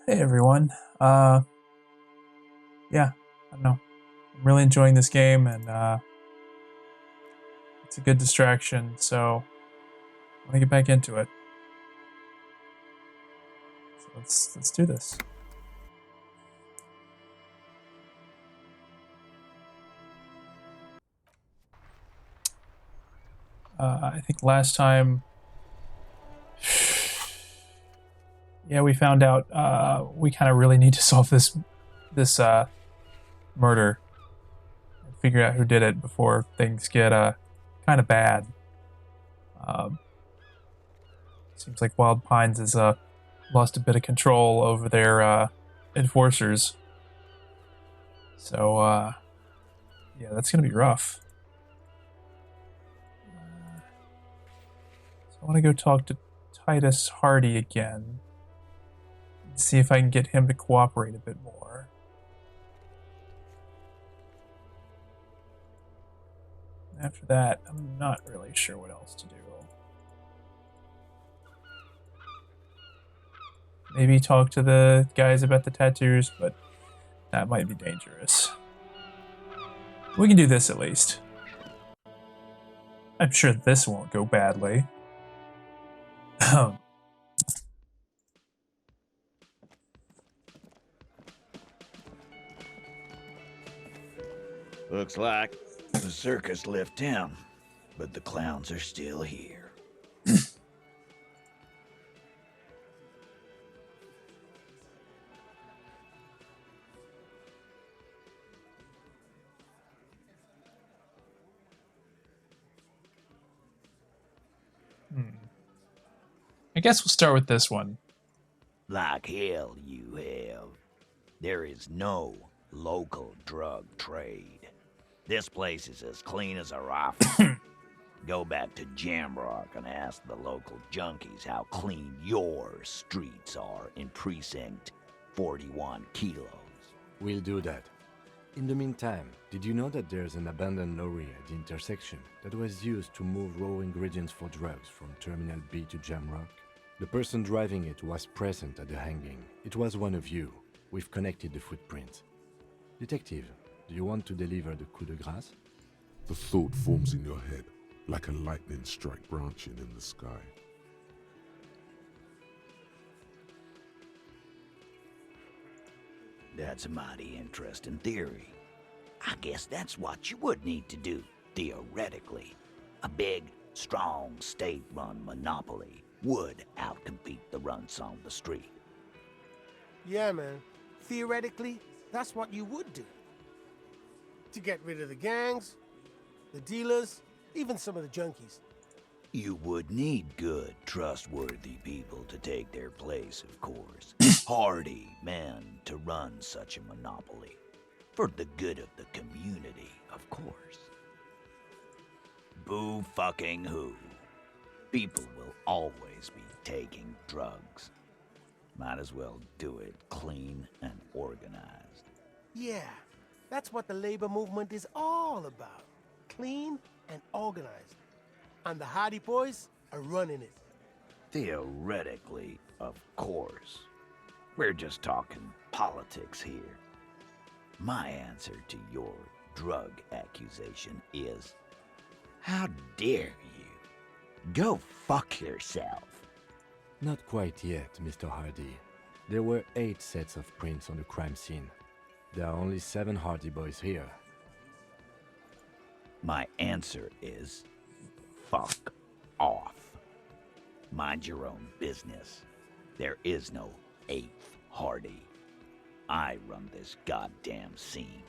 Hey everyone. Yeah, I don't know. I'm really enjoying this game, and it's a good distraction. So I want to get back into it. So let's do this. I think last time, yeah, we found out we kind of really need to solve this murder and figure out who did it before things get kind of bad. Um, Seems like Wild Pines has lost a bit of control over their enforcers. So yeah, that's gonna be rough. So I want to go talk to Titus Hardy again. See if I can get him to cooperate a bit more. After that, I'm not really sure what else to do. Maybe talk to the guys about the tattoos, but that might be dangerous. We can do this at least. I'm sure this won't go badly. Looks like the circus left town, but the clowns are still here. I guess we'll start with this one. Like hell you have. There is no local drug trade. This place is as clean as a rifle. Go back to Jamrock and ask the local junkies how clean your streets are in Precinct 41 kilos. We'll do that. In the meantime, did you know that there's an abandoned lorry at the intersection that was used to move raw ingredients for drugs from Terminal B to Jamrock? The person driving it was present at the hanging. It was one of you. We've connected the footprints. Detective, do you want to deliver the coup de grace? The thought forms in your head, like a lightning strike branching in the sky. That's a mighty interesting theory. I guess that's what you would need to do, theoretically. A big, strong, state-run monopoly would outcompete the runts on the street. Yeah, man. Theoretically, that's what you would do. To get rid of the gangs, the dealers, even some of the junkies. You would need good, trustworthy people to take their place, of course. Hardy men to run such a monopoly. For the good of the community, of course. Boo fucking who. People will always be taking drugs. Might as well do it clean and organized. Yeah, that's what the labor movement is all about. Clean and organized. And the Hardy Boys are running it. Theoretically, of course. We're just talking politics here. My answer to your drug accusation is, how dare you? Go fuck yourself. Not quite yet, Mr. Hardy. There were 8 sets of prints on the crime scene. There are only 7 Hardy Boys here. My answer is, fuck off. Mind your own business. There is no 8th Hardy. I run this goddamn scene.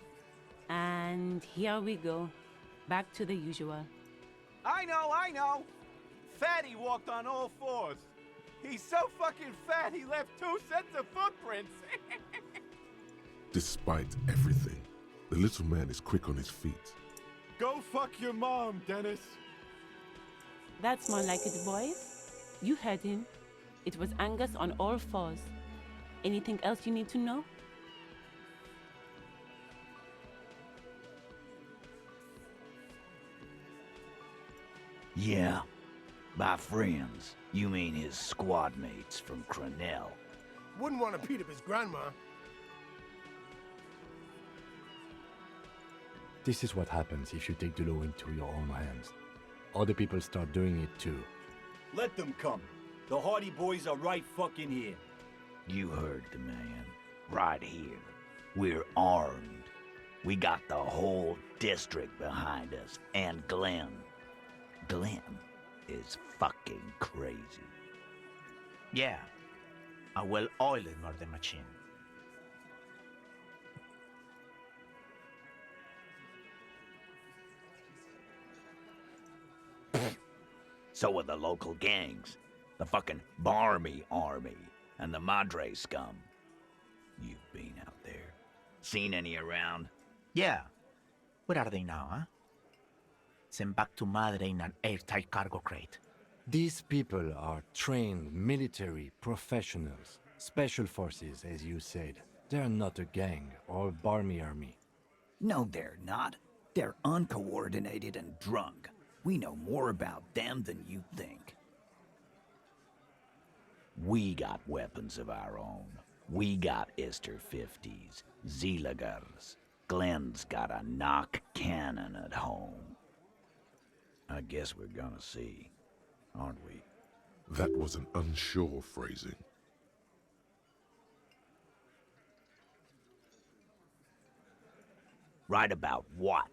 And here we go. Back to the usual. I know! Fatty walked on all 4s. He's so fucking fat he left 2 sets of footprints. Despite everything, the little man is quick on his feet. Go fuck your mom, Dennis. That's more like it, boys. You heard him. It was Angus on all 4s. Anything else you need to know? Yeah. By friends, you mean his squad mates from Crenell. Wouldn't want to beat up his grandma. This is what happens if you take the law into your own hands. Other people start doing it too. Let them come. The Hardy Boys are right fucking here. You heard the man. Right here. We're armed. We got the whole district behind us. And Glenn. Glenn is fucking crazy. Yeah. A well-oiled murder machine. So are the local gangs. The fucking Barmy Army. And the Madre scum. You've been out there. Seen any around? Yeah. Where are they now, huh? Sent back to Madre in an airtight cargo crate. These people are trained military professionals. Special forces, as you said. They're not a gang or a barmy army. No, they're not. They're uncoordinated and drunk. We know more about them than you think. We got weapons of our own. We got Ister 50s, Zeelagers. Glenn's got a knock cannon at home. I guess we're gonna see, aren't we? That was an unsure phrasing. Right about what?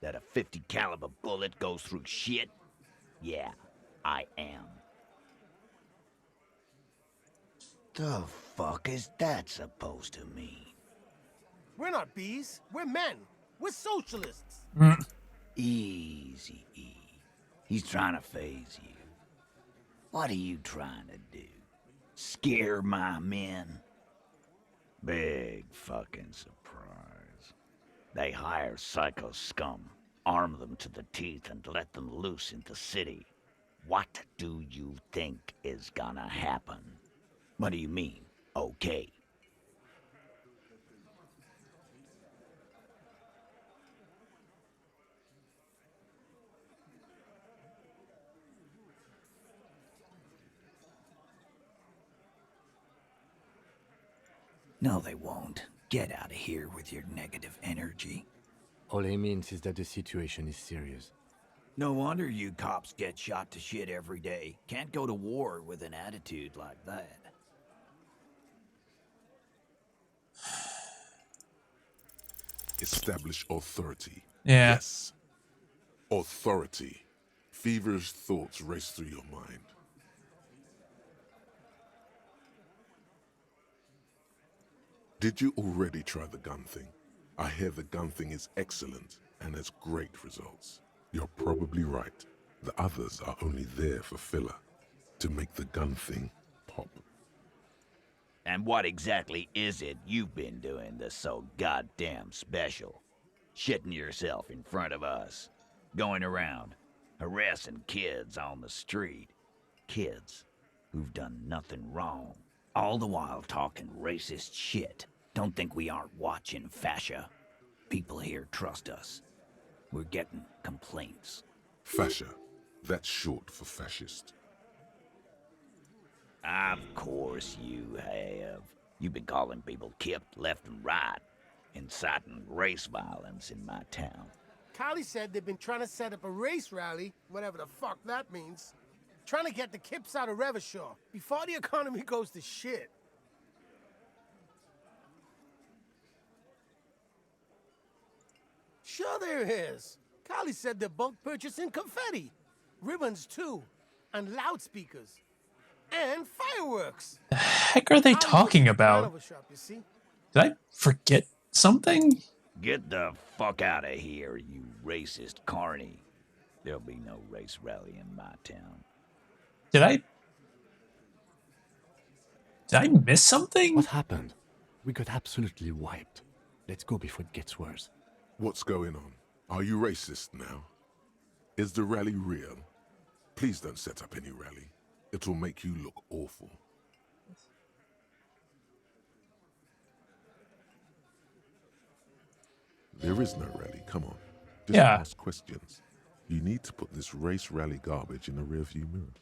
That a 50 caliber bullet goes through shit? Yeah, I am. The fuck is that supposed to mean? We're not bees. We're men. We're socialists. Easy, E. He's trying to phase you. What are you trying to do? Scare my men? Big fucking surprise. They hire psycho scum, arm them to the teeth, and let them loose in the city. What do you think is gonna happen? What do you mean, okay? No, they won't. Get out of here with your negative energy. All he means is that the situation is serious. No wonder you cops get shot to shit every day. Can't go to war with an attitude like that. Establish authority. Yeah. Yes. Authority. Feverish thoughts race through your mind. Did you already try the gun thing? I hear the gun thing is excellent and has great results. You're probably right. The others are only there for filler, to make the gun thing pop. And what exactly is it you've been doing that's so goddamn special? Shitting yourself in front of us. Going around, harassing kids on the street. Kids who've done nothing wrong. All the while talking racist shit. Don't think we aren't watching, fascia. People here trust us. We're getting complaints. Fascia. That's short for fascist. Of course you have. You've been calling people kipped left and right, inciting race violence in my town. Callie said they've been trying to set up a race rally, whatever the fuck that means. Trying to get the kips out of Revachol before the economy goes to shit. Sure there is. Callie said they're bulk purchasing confetti, ribbons too, and loudspeakers, and fireworks. The heck are they Callie talking was at the about? Hanover shop, you see? Did I forget something? Get the fuck out of here, you racist carny. There'll be no race rally in my town. Did I miss something? What happened? We got absolutely wiped. Let's go before it gets worse. What's going on? Are you racist now? Is the rally real? Please don't set up any rally. It will make you look awful. There is no rally, come on. Just Yeah. ask questions. You need to put this race rally garbage in the rearview mirror.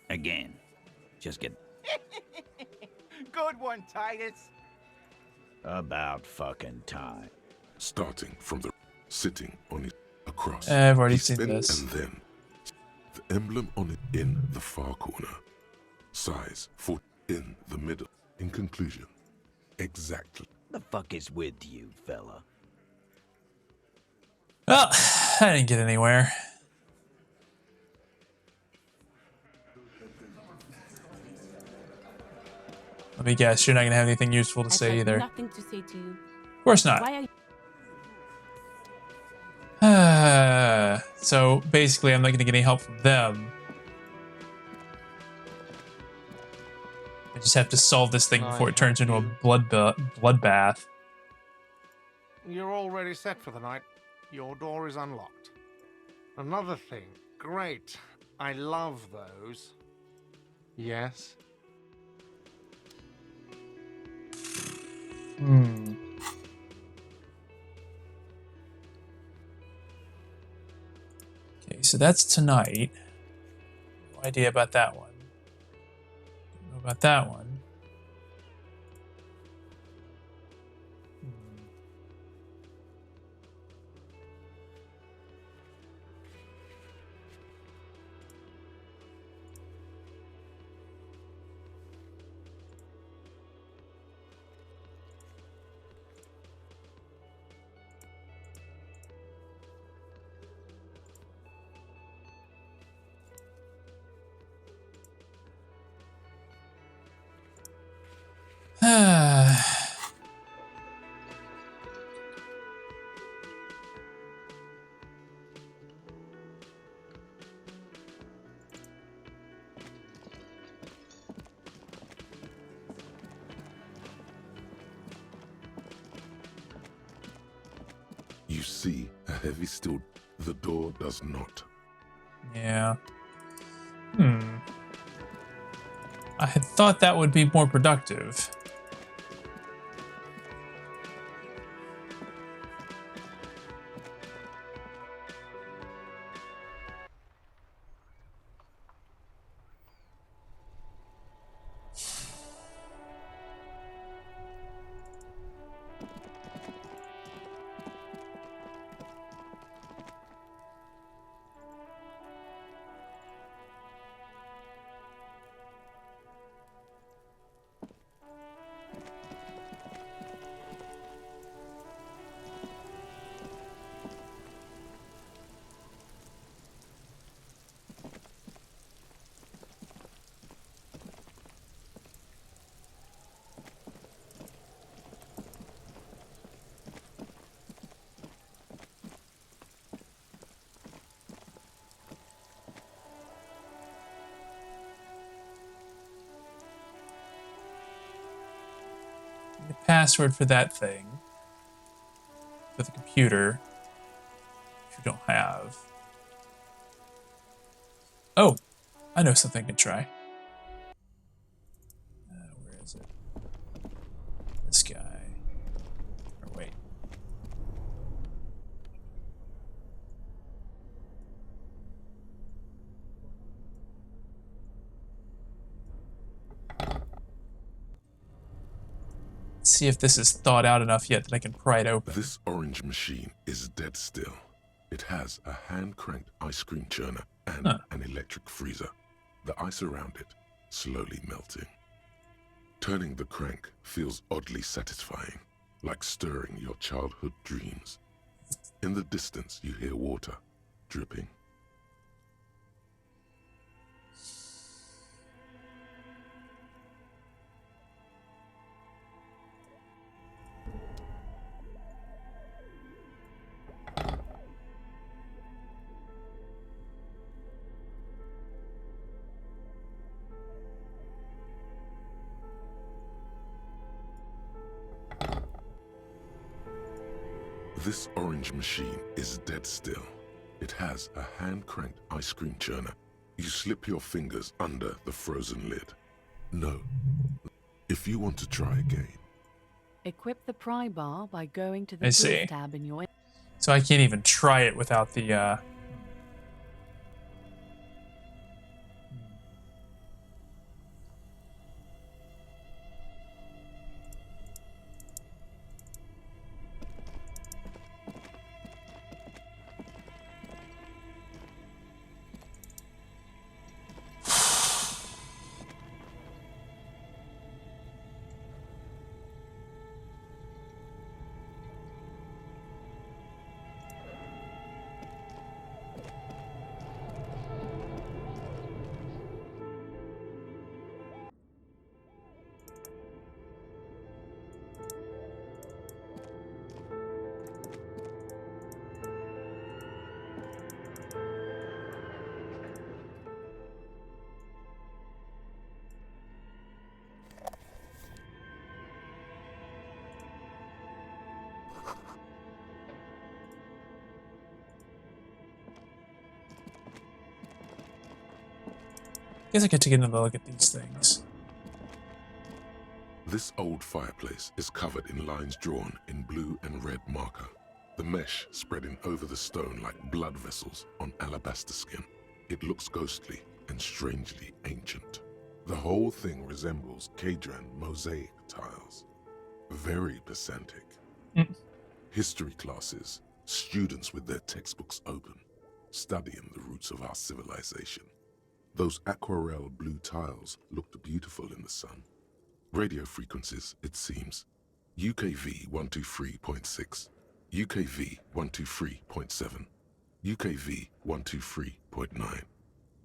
Again. Just get Good one, Titus. about fucking time. Starting from the sitting on it across. I've already He seen spent- this. And then the emblem on it in the far corner. Size 4 in the middle. In conclusion, exactly. The fuck is with you, fella? Well, I didn't get anywhere. Let me guess, you're not gonna have anything useful to I say have either. nothing to say to you. Of course not. Why are you... So basically, I'm not gonna get any help from them. I just have to solve this thing before it turns into a bloodbath. You're already set for the night. Your door is unlocked. Another thing. Great. I love those. Yes? Hmm. Okay, so that's tonight. No idea about that one. Don't know about that one. You see a heavy steel. The door does not. Yeah. I had thought that would be more productive. The password for that thing. For the computer. If you don't have. Oh! I know something I can try. Where is it? This guy. Or wait. Let's see if this is thought out enough yet that I can pry it open. This orange machine is dead still. It has a hand-cranked ice cream churner and an electric freezer. The ice around it slowly melting. Turning the crank feels oddly satisfying, like stirring your childhood dreams. In the distance, you hear water dripping. This orange machine is dead still. It has a hand-cranked ice cream churner. You slip your fingers under the frozen lid. No. If you want to try again. Equip the pry bar by going to I the see. tools tab in your... So I can't even try it without the, Guess I could take another look at these things. This old fireplace is covered in lines drawn in blue and red marker, the mesh spreading over the stone like blood vessels on alabaster skin. It looks ghostly and strangely ancient. The whole thing resembles Kadran mosaic tiles. Very pedantic. History classes, students with their textbooks open, studying the roots of our civilization. Those aquarelle blue tiles looked beautiful in the sun. Radio frequencies, it seems. UKV 123.6, UKV 123.7, UKV 123.9.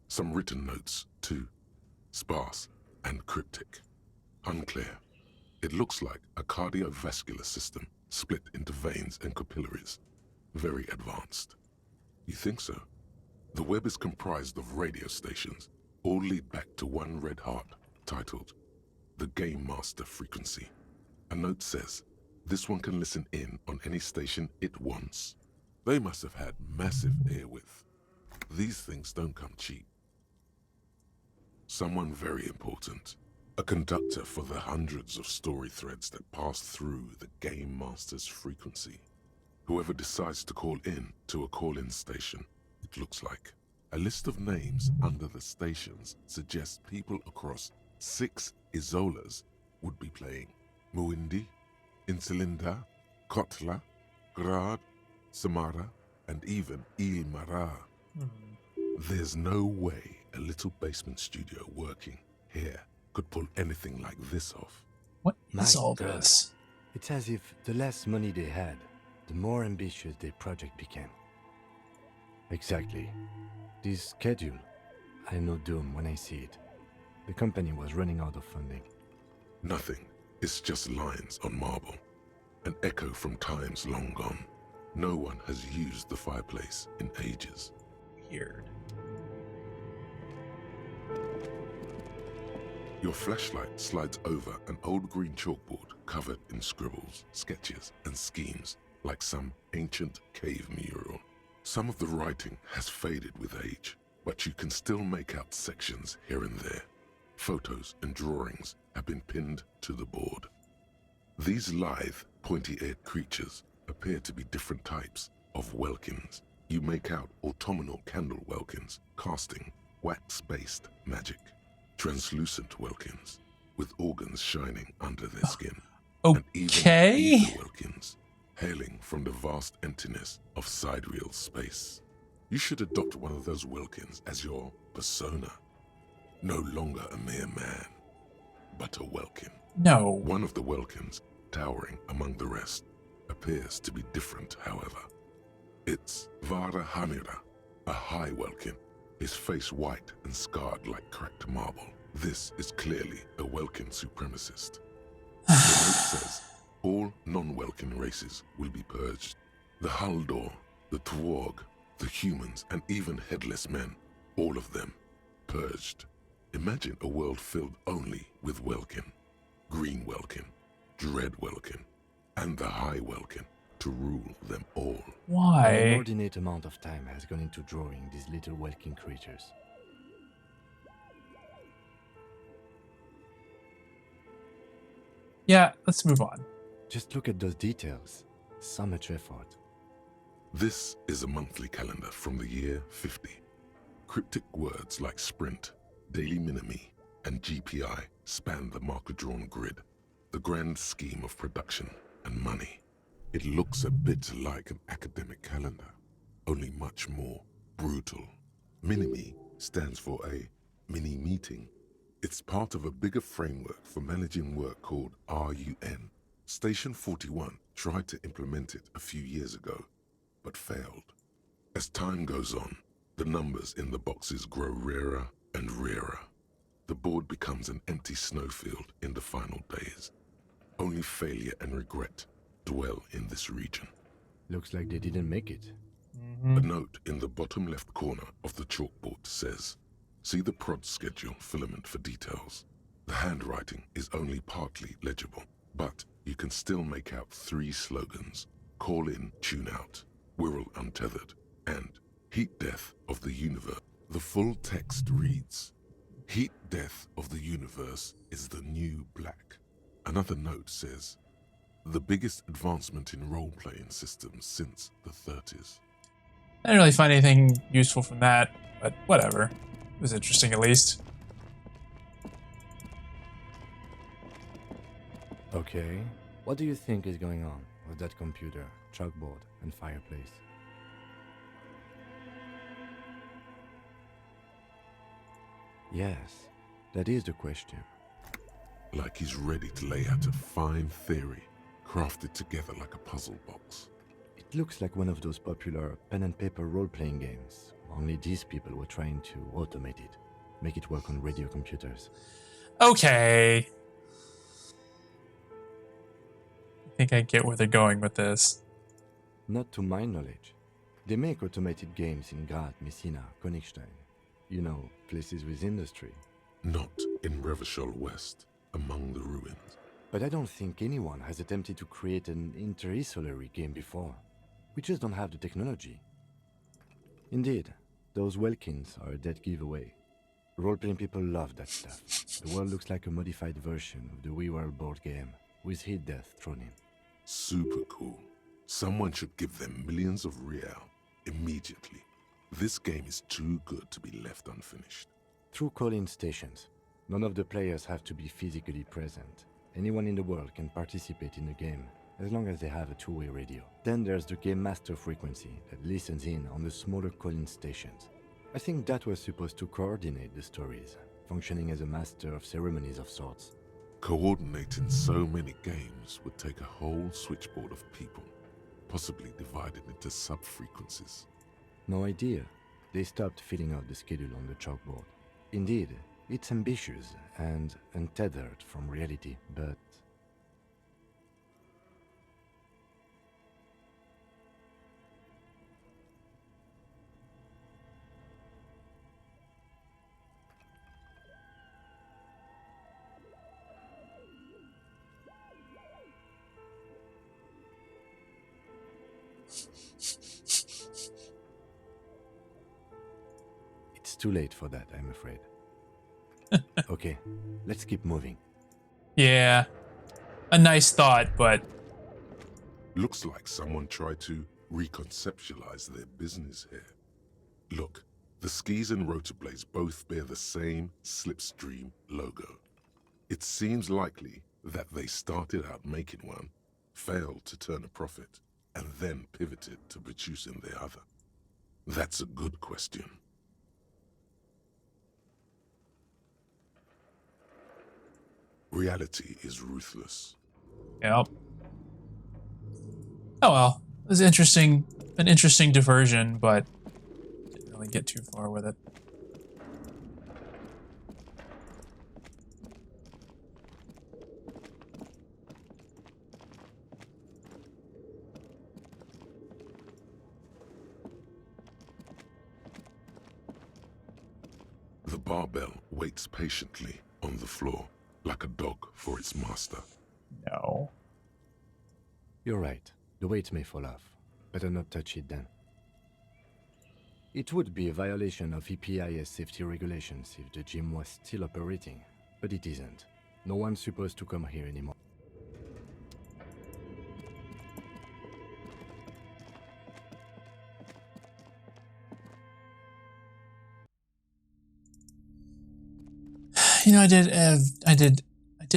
Some written notes, too. Sparse and cryptic. Unclear. It looks like a cardiovascular system split into veins and capillaries. Very advanced. You think so? The web is comprised of radio stations, all lead back to one red heart, titled the Game Master Frequency. A note says, this one can listen in on any station it wants. They must have had massive airwidth. These things don't come cheap. Someone very important. A conductor for the hundreds of story threads that pass through the Game Master's frequency. Whoever decides to call in to a call-in station, it looks like. A list of names under the stations suggests people across 6 Isolas would be playing. Muindi, Insulinda, Kotla, Grad, Samara, and even Ilmara. There's no way a little basement studio working here could pull anything like this off. What is My all God. this? It's as if the less money they had, the more ambitious their project became. Exactly. This schedule, I know doom when I see it. The company was running out of funding. Nothing. It's just lines on marble. An echo from times long gone. No one has used the fireplace in ages. Weird. Your flashlight slides over an old green chalkboard covered in scribbles, sketches, and schemes like some ancient cave mural. Some of the writing has faded with age, but you can still make out sections here and there. Photos and drawings have been pinned to the board. These lithe, pointy-eared creatures appear to be different types of welkins. You make out autumnal candle welkins, casting wax-based magic. Translucent welkins, with organs shining under their skin. And even Okay. ether welkins, hailing from the vast emptiness of sidereal space. You should adopt one of those welkins as your persona. No longer a mere man, but a welkin. No. One of the welkins, towering among the rest, appears to be different, however. It's Vara Hamira, a high welkin, his face white and scarred like cracked marble. This is clearly a welkin supremacist. The note says all non-welkin races will be purged. The Haldor, the Twarg, the humans, and even headless men, all of them purged. Imagine a world filled only with welkin. Green welkin, dread welkin, and the high welkin to rule them all. An Why? inordinate amount of time has gone into drawing these little welkin creatures. Yeah, let's move on. Just look at those details. So much effort. This is a monthly calendar from the year 50. Cryptic words like sprint, daily minimi, and GPI span the marker-drawn grid, the grand scheme of production and money. It looks a bit like an academic calendar, only much more brutal. Minimi stands for a mini-meeting. It's part of a bigger framework for managing work called RUN. Station 41 tried to implement it a few years ago, but failed. As time goes on, the numbers in the boxes grow rarer and rarer. The board becomes an empty snowfield in the final days. Only failure and regret dwell in this region. Looks like they didn't make it. A note in the bottom left corner of the chalkboard says, "See the prod schedule filament for details." The handwriting is only partly legible, but you can still make out 3 slogans: Call in, Tune Out, Wirral Untethered, and Heat Death of the Universe. The full text reads, Heat death of the universe is the new black. Another note says, the biggest advancement in role-playing systems since the 30s. I didn't really find anything useful from that, but whatever. It was interesting at least. Okay, what do you think is going on with that computer, chalkboard, and fireplace? Yes, that is the question. Like he's ready to lay out a fine theory, crafted together like a puzzle box. It looks like one of those popular pen and paper role-playing games, only these people were trying to automate it, make it work on radio computers. Okay. I think I get where they're going with this. Not to my knowledge. They make automated games in Graz, Messina, Königstein. You know, places with industry. Not in Revachol West, among the ruins. But I don't think anyone has attempted to create an inter-isolary game before. We just don't have the technology. Indeed, those Welkins are a dead giveaway. Role-playing people love that stuff. The world looks like a modified version of the WeWorld board game, with heat death thrown in. Super cool. Someone should give them millions of real immediately. This game is too good to be left unfinished. Through call-in stations, none of the players have to be physically present. Anyone in the world can participate in the game, as long as they have a two-way radio. Then there's the game master frequency that listens in on the smaller call-in stations. I think that was supposed to coordinate the stories, functioning as a master of ceremonies of sorts. Coordinating so many games would take a whole switchboard of people, possibly divided into sub-frequencies. No idea. They stopped filling out the schedule on the chalkboard. Indeed, it's ambitious and untethered from reality, but... It's too late for that, I'm afraid. Okay, let's keep moving. Yeah. A nice thought, but... Looks like someone tried to reconceptualize their business here. Look, the skis and rotor blades both bear the same Slipstream logo. It seems likely that they started out making one, failed to turn a profit, and then pivoted to producing the other. That's a good question. Reality is ruthless. Yep. Oh well. It was interesting. An interesting diversion, but didn't really get too far with it. The barbell waits patiently on the floor, like a dog for its master. No. You're right. The weight may fall off. Better not touch it then. It would be a violation of EPIS safety regulations if the gym was still operating, but it isn't. No one's supposed to come here anymore. You know, I did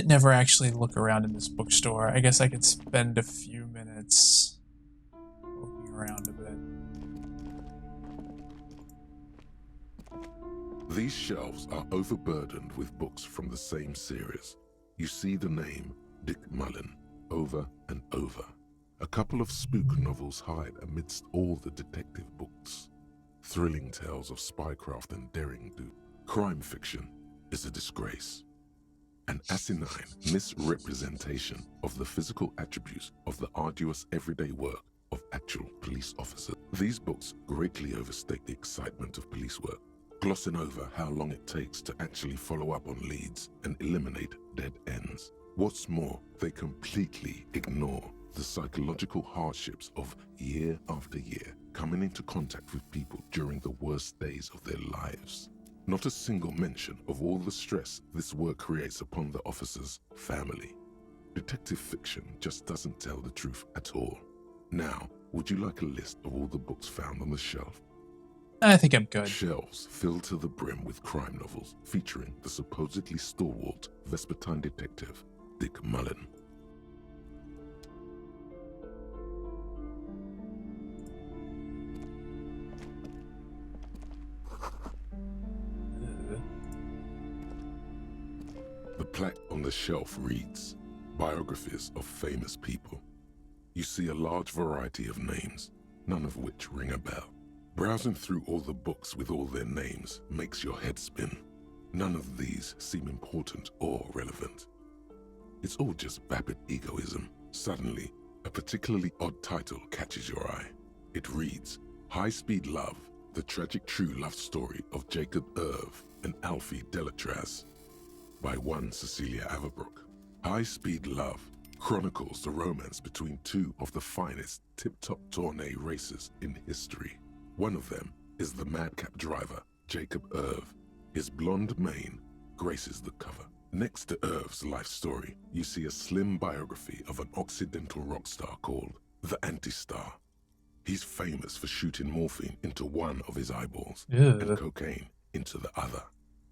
never actually look around in this bookstore. I guess I could spend a few minutes looking around a bit. These shelves are overburdened with books from the same series. You see the name Dick Mullen over and over. A couple of spook novels hide amidst all the detective books. Thrilling tales of spycraft and daring do. Crime fiction is a disgrace. An asinine misrepresentation of the physical attributes of the arduous everyday work of actual police officers. These books greatly overstate the excitement of police work, glossing over how long it takes to actually follow up on leads and eliminate dead ends. What's more, they completely ignore the psychological hardships of year after year coming into contact with people during the worst days of their lives. Not a single mention of all the stress this work creates upon the officer's family. Detective fiction just doesn't tell the truth at all. Now, would you like a list of all the books found on the shelf? I think I'm good. Shelves filled to the brim with crime novels featuring the supposedly stalwart Vespertine detective, Dick Mullen. The plaque on the shelf reads, Biographies of Famous People. You see a large variety of names, none of which ring a bell. Browsing through all the books with all their names makes your head spin. None of these seem important or relevant. It's all just vapid egoism. Suddenly, a particularly odd title catches your eye. It reads, High Speed Love, the tragic true love story of Jacob Irv and Alfie Delatraz, by one Cecilia Averbrook. High Speed Love chronicles the romance between two of the finest tip-top tourney racers in history. One of them is the madcap driver, Jacob Irv. His blonde mane graces the cover. Next to Irv's life story, you see a slim biography of an Occidental rock star called the Anti-Star. He's famous for shooting morphine into one of his eyeballs and cocaine into the other.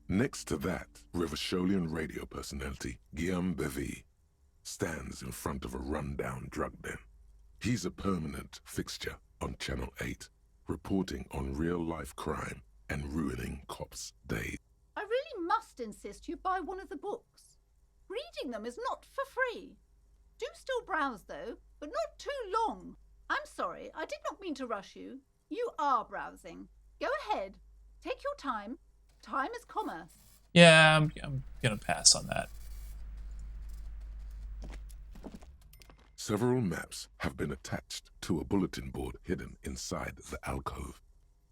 Next to that, Revacholian radio personality Guillaume Bevy stands in front of a rundown drug den. He's a permanent fixture on Channel 8, reporting on real-life crime and ruining cops' days. I really must insist you buy one of the books. Reading them is not for free. Do still browse, though, but not too long. I'm sorry, I did not mean to rush you. You are browsing. Go ahead. Take your time. Time is commerce. Yeah, I'm gonna pass on that. Several maps have been attached to a bulletin board hidden inside the alcove.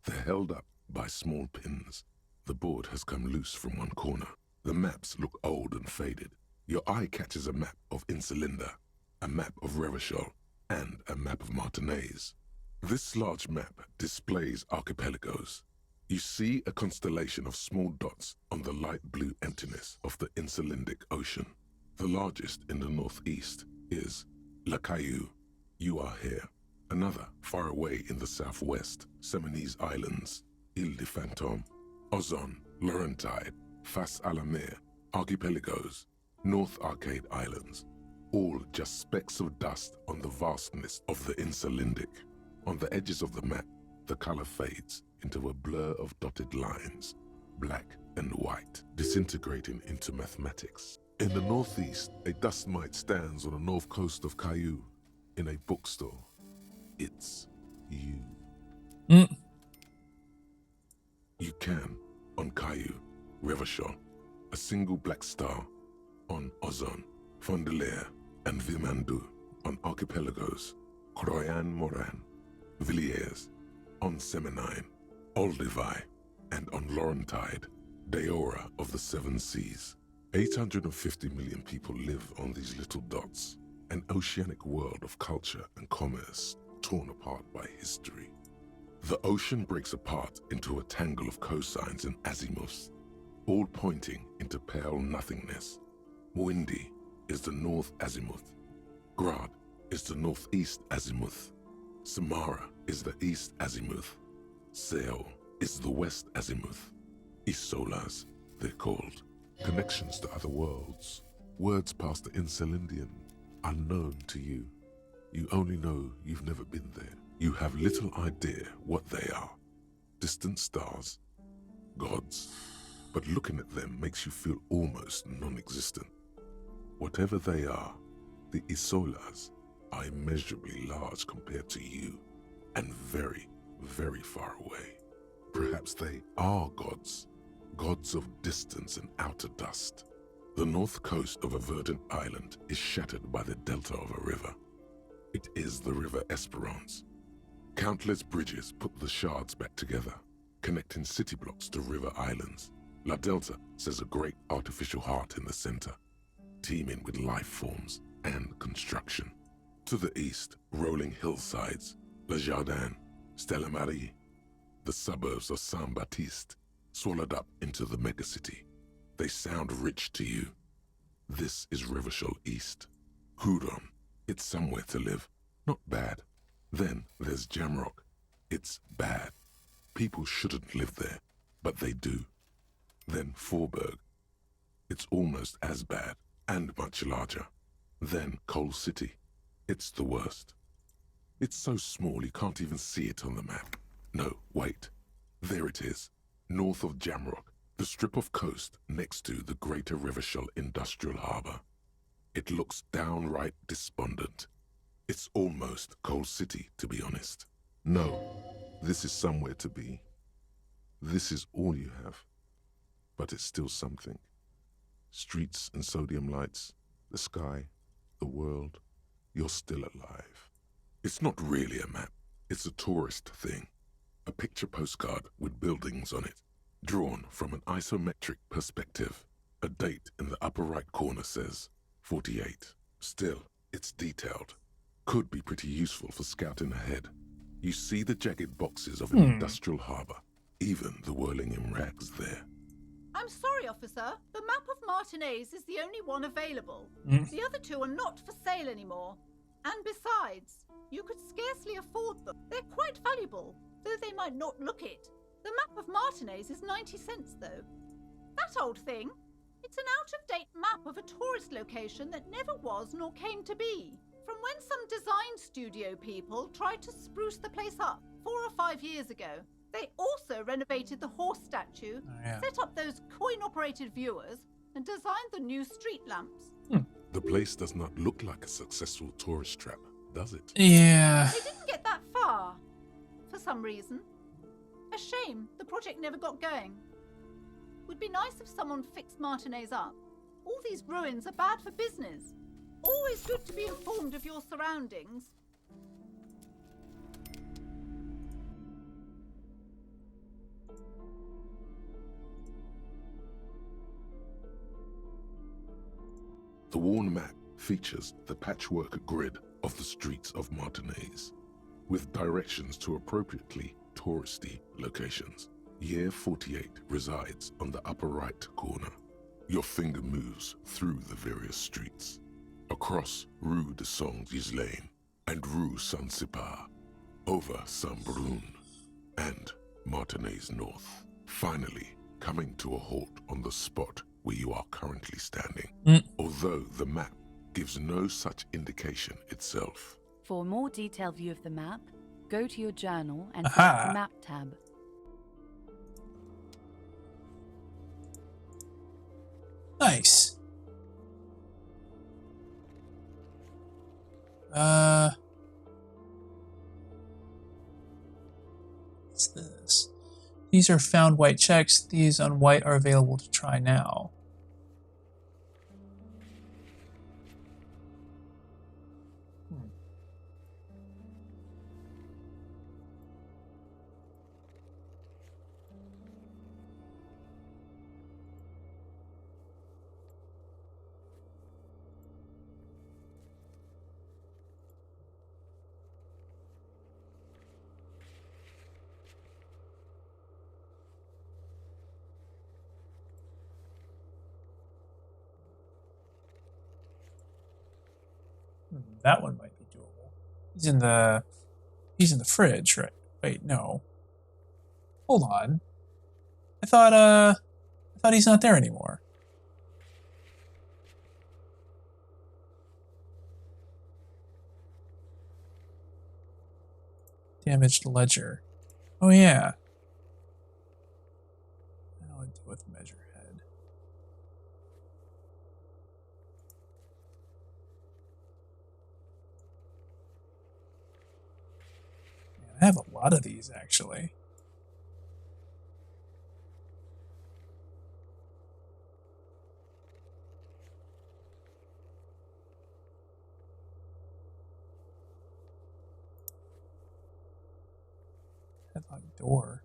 They're held up by small pins. The board has come loose from one corner. The maps look old and faded. Your eye catches a map of Insulinda, a map of Revachol, and a map of Martinaise. This large map displays archipelagos. You see a constellation of small dots on the light blue emptiness of the Insulindic Ocean. The largest in the northeast is La Caillou. You are here. Another, far away in the southwest, Seminese Islands, Ile de Fantôme, Ozon, Laurentide, Fas à la Mer, Archipelagos, North Arcade Islands, all just specks of dust on the vastness of the Insulindic. On the edges of the map, the color fades into a blur of dotted lines, black and white, disintegrating into mathematics. In the northeast, a dust mite stands on the north coast of Caillou in a bookstore. It's you. You can, on Caillou, Revachol, a single black star, on Ozon, Fondelier, and Vilmandu, on Archipelagos, Croyan Moran, Villiers, on Seminine, Olduvai, and on Laurentide, Deora of the Seven Seas. 850 million people live on these little dots, an oceanic world of culture and commerce torn apart by history. The ocean breaks apart into a tangle of cosines and azimuths, all pointing into pale nothingness. Mwindi is the north azimuth. Grad is the northeast azimuth. Samara is the east azimuth. Seo is the west azimuth. Isolas, they're called. Connections to other worlds. Words past the Insulindian, unknown to you. You only know you've never been there. You have little idea what they are. Distant stars, gods. But looking at them makes you feel almost non-existent. Whatever they are, the Isolas are immeasurably large compared to you, and very, very far away. Perhaps they are gods, gods of distance and outer dust. The north coast of a verdant island is shattered by the delta of a river. It is the River Esperance. Countless bridges put the shards back together, connecting city blocks to river islands. La Delta says a great artificial heart in the center, teeming with life forms and construction. To the east, rolling hillsides, Le Jardin, Stella Marie, the suburbs of Saint-Baptiste, swallowed up into the megacity. They sound rich to you. This is Rivershell East. Hudon, it's somewhere to live. Not bad. Then there's Jamrock. It's bad. People shouldn't live there, but they do. Then Forberg. It's almost as bad, and much larger. Then Coal City. It's the worst. It's so small you can't even see it on the map. No, wait. There it is, north of Jamrock, the strip of coast next to the Greater Rivershell Industrial Harbour. It looks downright despondent. It's almost Coal City, to be honest. No, this is somewhere to be. This is all you have. But it's still something. Streets and sodium lights, the sky, the world. You're still alive. It's not really a map. It's a tourist thing. A picture postcard with buildings on it, drawn from an isometric perspective. A date in the upper right corner says 48. Still, it's detailed. Could be pretty useful for scouting ahead. You see the jagged boxes of an industrial harbour, even the whirling in rags there. I'm sorry, officer. The map of Martinez is the only one available. The other two are not for sale anymore. And besides, you could scarcely afford them. They're quite valuable, though they might not look it. The map of Martinez is 90 cents, though. That old thing? It's an out-of-date map of a tourist location that never was nor came to be. From when some design studio people tried to spruce the place up 4 or 5 years ago. They also renovated the horse statue, set up those coin-operated viewers, and designed the new street lamps. The place does not look like a successful tourist trap, does it? Yeah. They didn't get that far, for some reason. A shame the project never got going. Would be nice if someone fixed Martinez up. All these ruins are bad for business. Always good to be informed of your surroundings. The worn map features the patchwork grid of the streets of Martinez, with directions to appropriately touristy locations. Year 48 resides on the upper right corner. Your finger moves through the various streets, across Rue de Saint-Ghislain and Rue Saint-Sipar, over Saint-Brun and Martinez North, finally coming to a halt on the spot where you are currently standing, although the map gives no such indication itself. For a more detailed view of the map, go to your journal and select the Map tab. Nice. What's this? These are found white checks. These on white are available to try now. That one might be doable. He's in the fridge, right? Wait, no. Hold on. I thought he's not there anymore. Damaged ledger. Oh yeah. I don't want to deal with measure head. I have a lot of these, actually. Headlock door.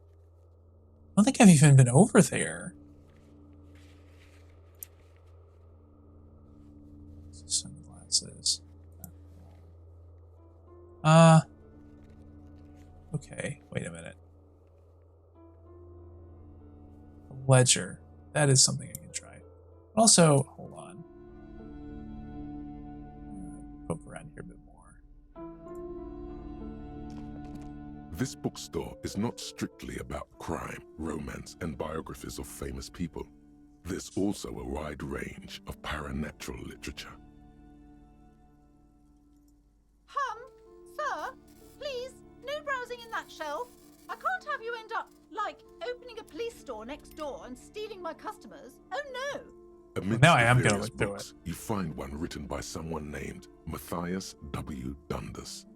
I don't think I've even been over there. Sunglasses. Okay, wait a minute. ledger. That is something I can try. Also, hold on. Poke around here a bit more. This bookstore is not strictly about crime, romance, and biographies of famous people. There's also a wide range of paranatural literature. Sir, please, no browsing in that shelf. I can't have you end up, like, opening a police store next door and stealing my customers. Oh no! Amidst now I the am going to various look through books, you find one written by someone named Matthias W. Dundas.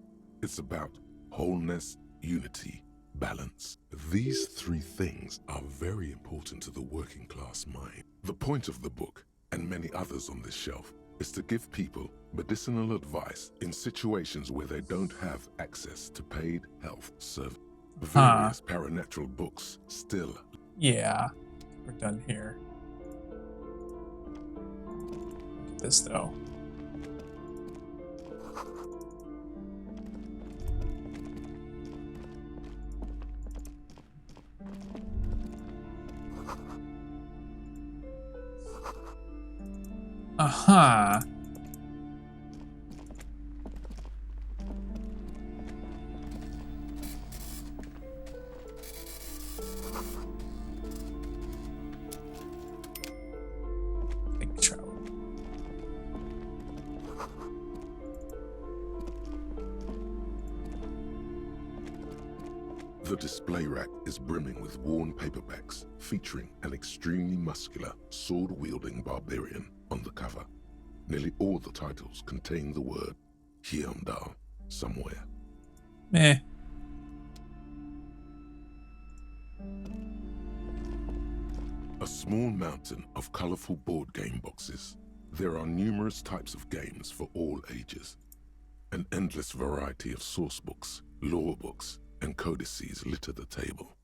It's about wholeness, unity, balance. These three things are very important to the working class mind. The point of the book, and many others on this shelf, is to give people medicinal advice in situations where they don't have access to paid health service. Various paranatural books still. Yeah, we're done here. Look at this though. Uh-huh. Big trout. The display rack is brimming with worn paperbacks featuring an extremely muscular, sword-wielding barbarian on the cover. Nearly all the titles contain the word Hyundai somewhere. Meh. A small mountain of colorful board game boxes. There are numerous types of games for all ages. An endless variety of source books, lore books, and codices litter the table.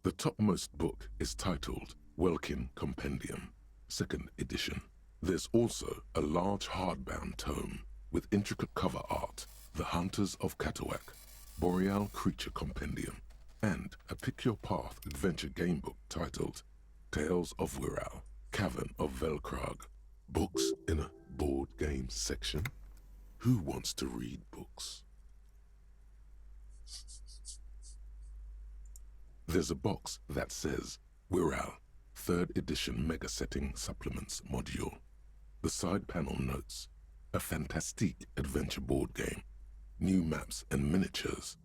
The topmost book is titled Welkin Compendium, 2nd edition. There's also a large hardbound tome with intricate cover art, The Hunters of Katawak, Boreal Creature Compendium, and a Pick Your Path adventure game book titled Tales of Wirral, Cavern of Velkrag. Books in a board game section? Who wants to read books? There's a box that says Wirral, 3rd edition Mega Setting Supplements Module. The side panel notes, a fantastique adventure board game, new maps and miniatures.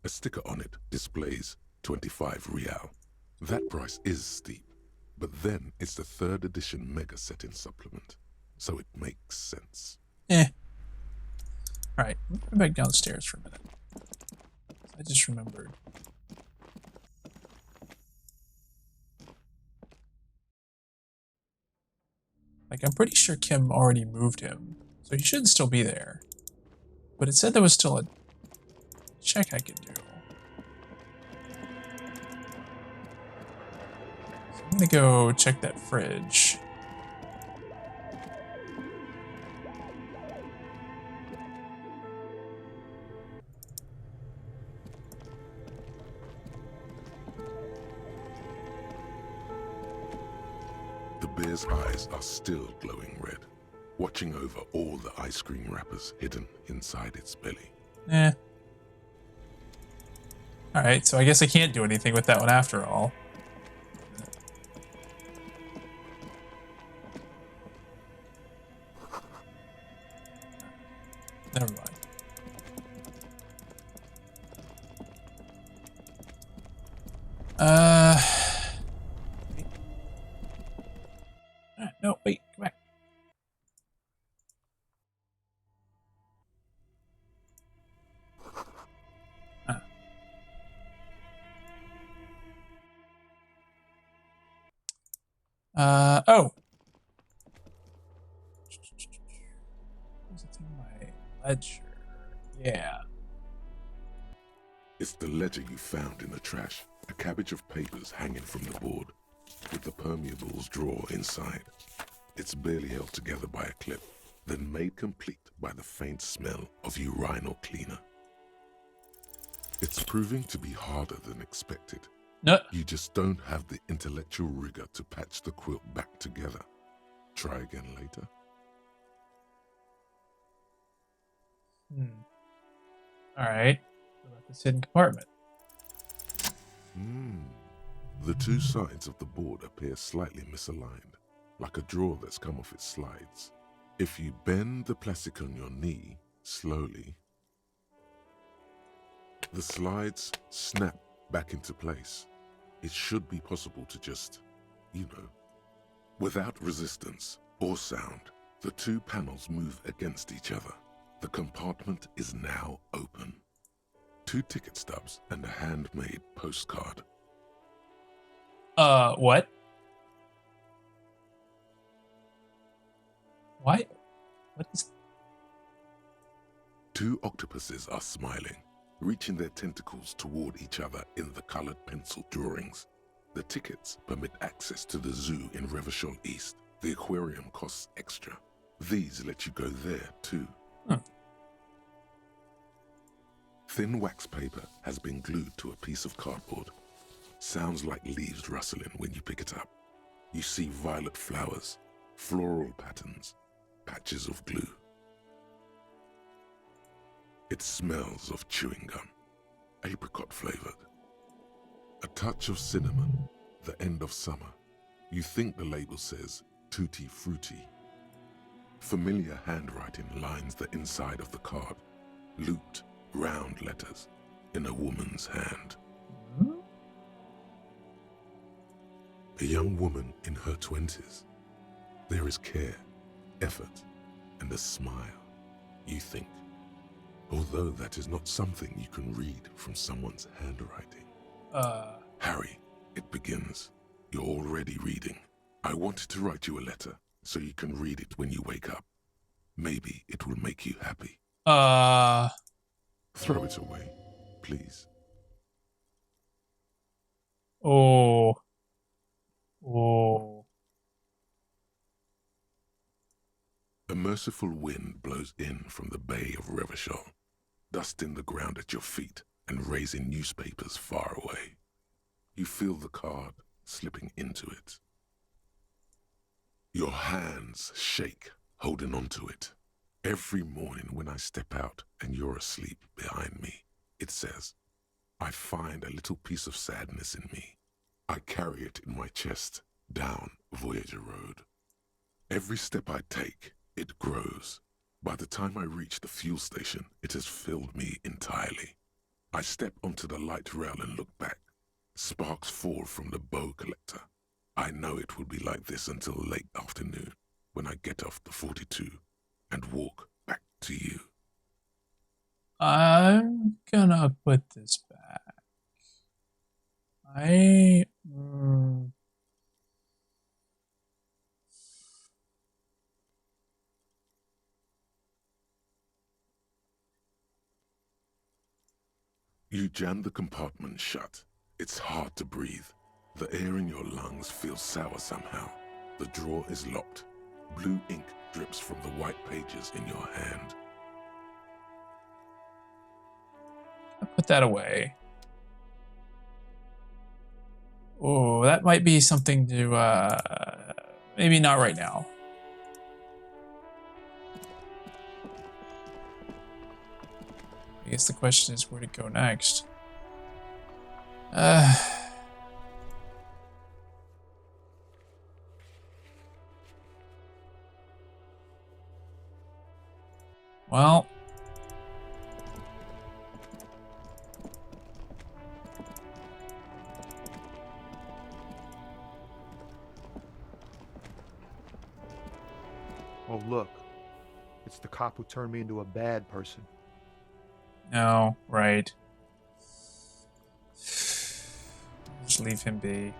A sticker on it displays 25 real. That price is steep, but then it's the 3rd edition Mega Setting Supplement, so it makes sense. Alright, let me go back downstairs for a minute. I just remembered. Like, I'm pretty sure Kim already moved him, so he should still be there. But it said there was still a check I could do. So I'm gonna go check that fridge. The bear's eyes are still glowing red, watching over all the ice cream wrappers hidden inside its belly. Alright, so I guess I can't do anything with that one after all. Never mind. No, wait, come back. Oh. What's it in my ledger? Yeah. It's the ledger you found in the trash, a cabbage of papers hanging from the board, with the permeables drawer inside. It's barely held together by a clip, then made complete by the faint smell of urinal cleaner. It's proving to be harder than expected. No. You just don't have the intellectual rigor to patch the quilt back together. Try again later. Alright. What about this hidden compartment? The two sides of the board appear slightly misaligned, like a drawer that's come off its slides. If you bend the plastic on your knee slowly, the slides snap back into place. It should be possible to just, without resistance or sound, the two panels move against each other. The compartment is now open. 2 ticket stubs and a handmade postcard. What? Why? What is... 2 octopuses are smiling, reaching their tentacles toward each other in the colored pencil drawings. The tickets permit access to the zoo in Revachol East. The aquarium costs extra. These let you go there too. Thin wax paper has been glued to a piece of cardboard. Sounds like leaves rustling when you pick it up. You see violet flowers, floral patterns, patches of glue. It smells of chewing gum, apricot flavored. A touch of cinnamon, the end of summer. You think the label says tutti frutti. Familiar handwriting lines the inside of the card, looped, round letters in a woman's hand. A young woman in her 20s. There is care, effort, and a smile, you think. Although that is not something you can read from someone's handwriting. Harry, it begins. You're already reading. I wanted to write you a letter so you can read it when you wake up. Maybe it will make you happy. Throw it away, please. Oh. A merciful wind blows in from the bay of Revachol, dusting the ground at your feet and raising newspapers far away. You feel the card slipping into it. Your hands shake, holding onto it. Every morning when I step out and you're asleep behind me, it says, I find a little piece of sadness in me. I carry it in my chest down Voyager Road. Every step I take, it grows. By the time I reach the fuel station, it has filled me entirely. I step onto the light rail and look back. Sparks fall from the bow collector. I know it will be like this until late afternoon when I get off the 42 and walk back to you. I'm gonna put this back. You jam the compartment shut. It's hard to breathe. The air in your lungs feels sour somehow. The drawer is locked. Blue ink drips from the white pages in your hand. I'll put that away. Oh, that might be something to, maybe not right now. I guess the question is where to go next. Well. Oh, look. It's the cop who turned me into a bad person. No, right. Just leave him be.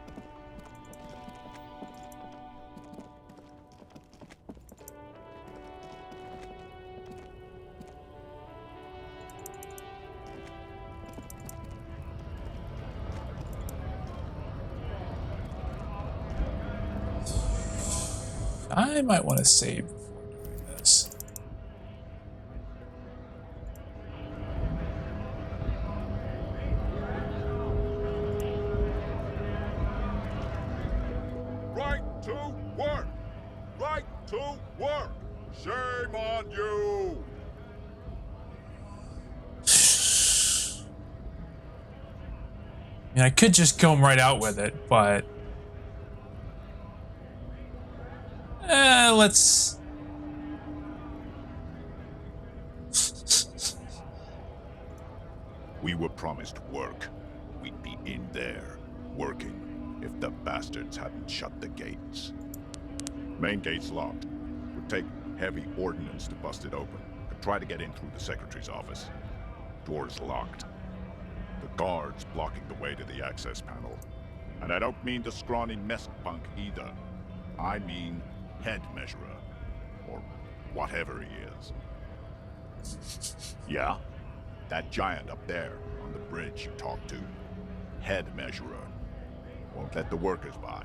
I might want to save before doing this. to work! Shame on you! I mean, I could just comb right out with it, but let's. We were promised work. We'd be in there, working, if the bastards hadn't shut the gates. Main gate's locked. Would take heavy ordnance to bust it open. Could try to get in through the secretary's office. Door's locked. The guard's blocking the way to the access panel. And I don't mean the scrawny mess punk either. I mean head measurer. Or whatever he is. Yeah? That giant up there on the bridge you talked to. Head measurer. Won't let the workers by.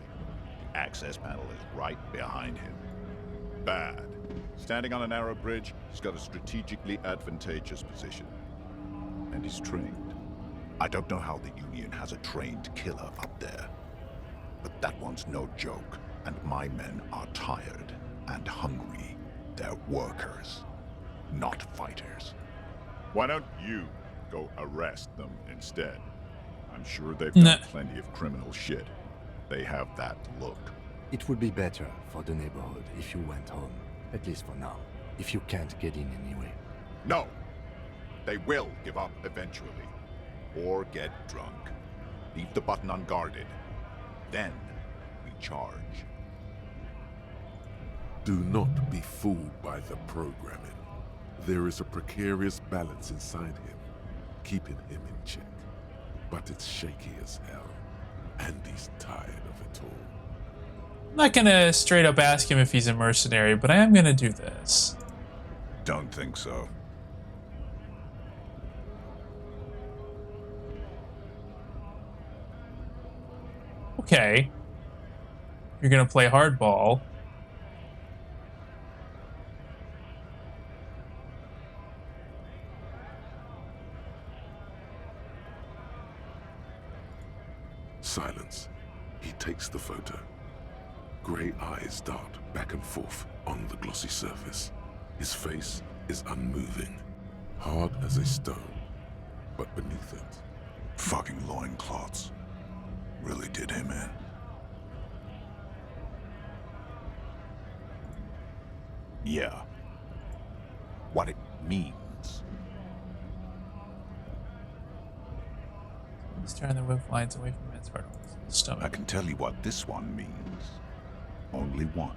The access panel is right behind him. Bad. Standing on a narrow bridge, he's got a strategically advantageous position. And he's trained. I don't know how the Union has a trained killer up there. But that one's no joke. And my men are tired and hungry. They're workers, not fighters. Why don't you go arrest them instead? I'm sure they've done plenty of criminal shit. They have that look. It would be better for the neighborhood if you went home. At least for now. If you can't get in anyway. No! They will give up eventually. Or get drunk. Leave the button unguarded. Then we charge. Do not be fooled by the programming. There is a precarious balance inside him, keeping him in check. But it's shaky as hell, and he's tired of it all. I'm not gonna straight up ask him if he's a mercenary, but I am gonna do this. Don't think so. Okay. You're gonna play hardball. Silence. He takes the photo. Grey eyes dart back and forth on the glossy surface. His face is unmoving, hard as a stone, but beneath it. Fucking loincloths. Really did him in. Yeah. What it means. He's turning the whip lines away from his heart on his stomach. I can tell you what this one means. Only one.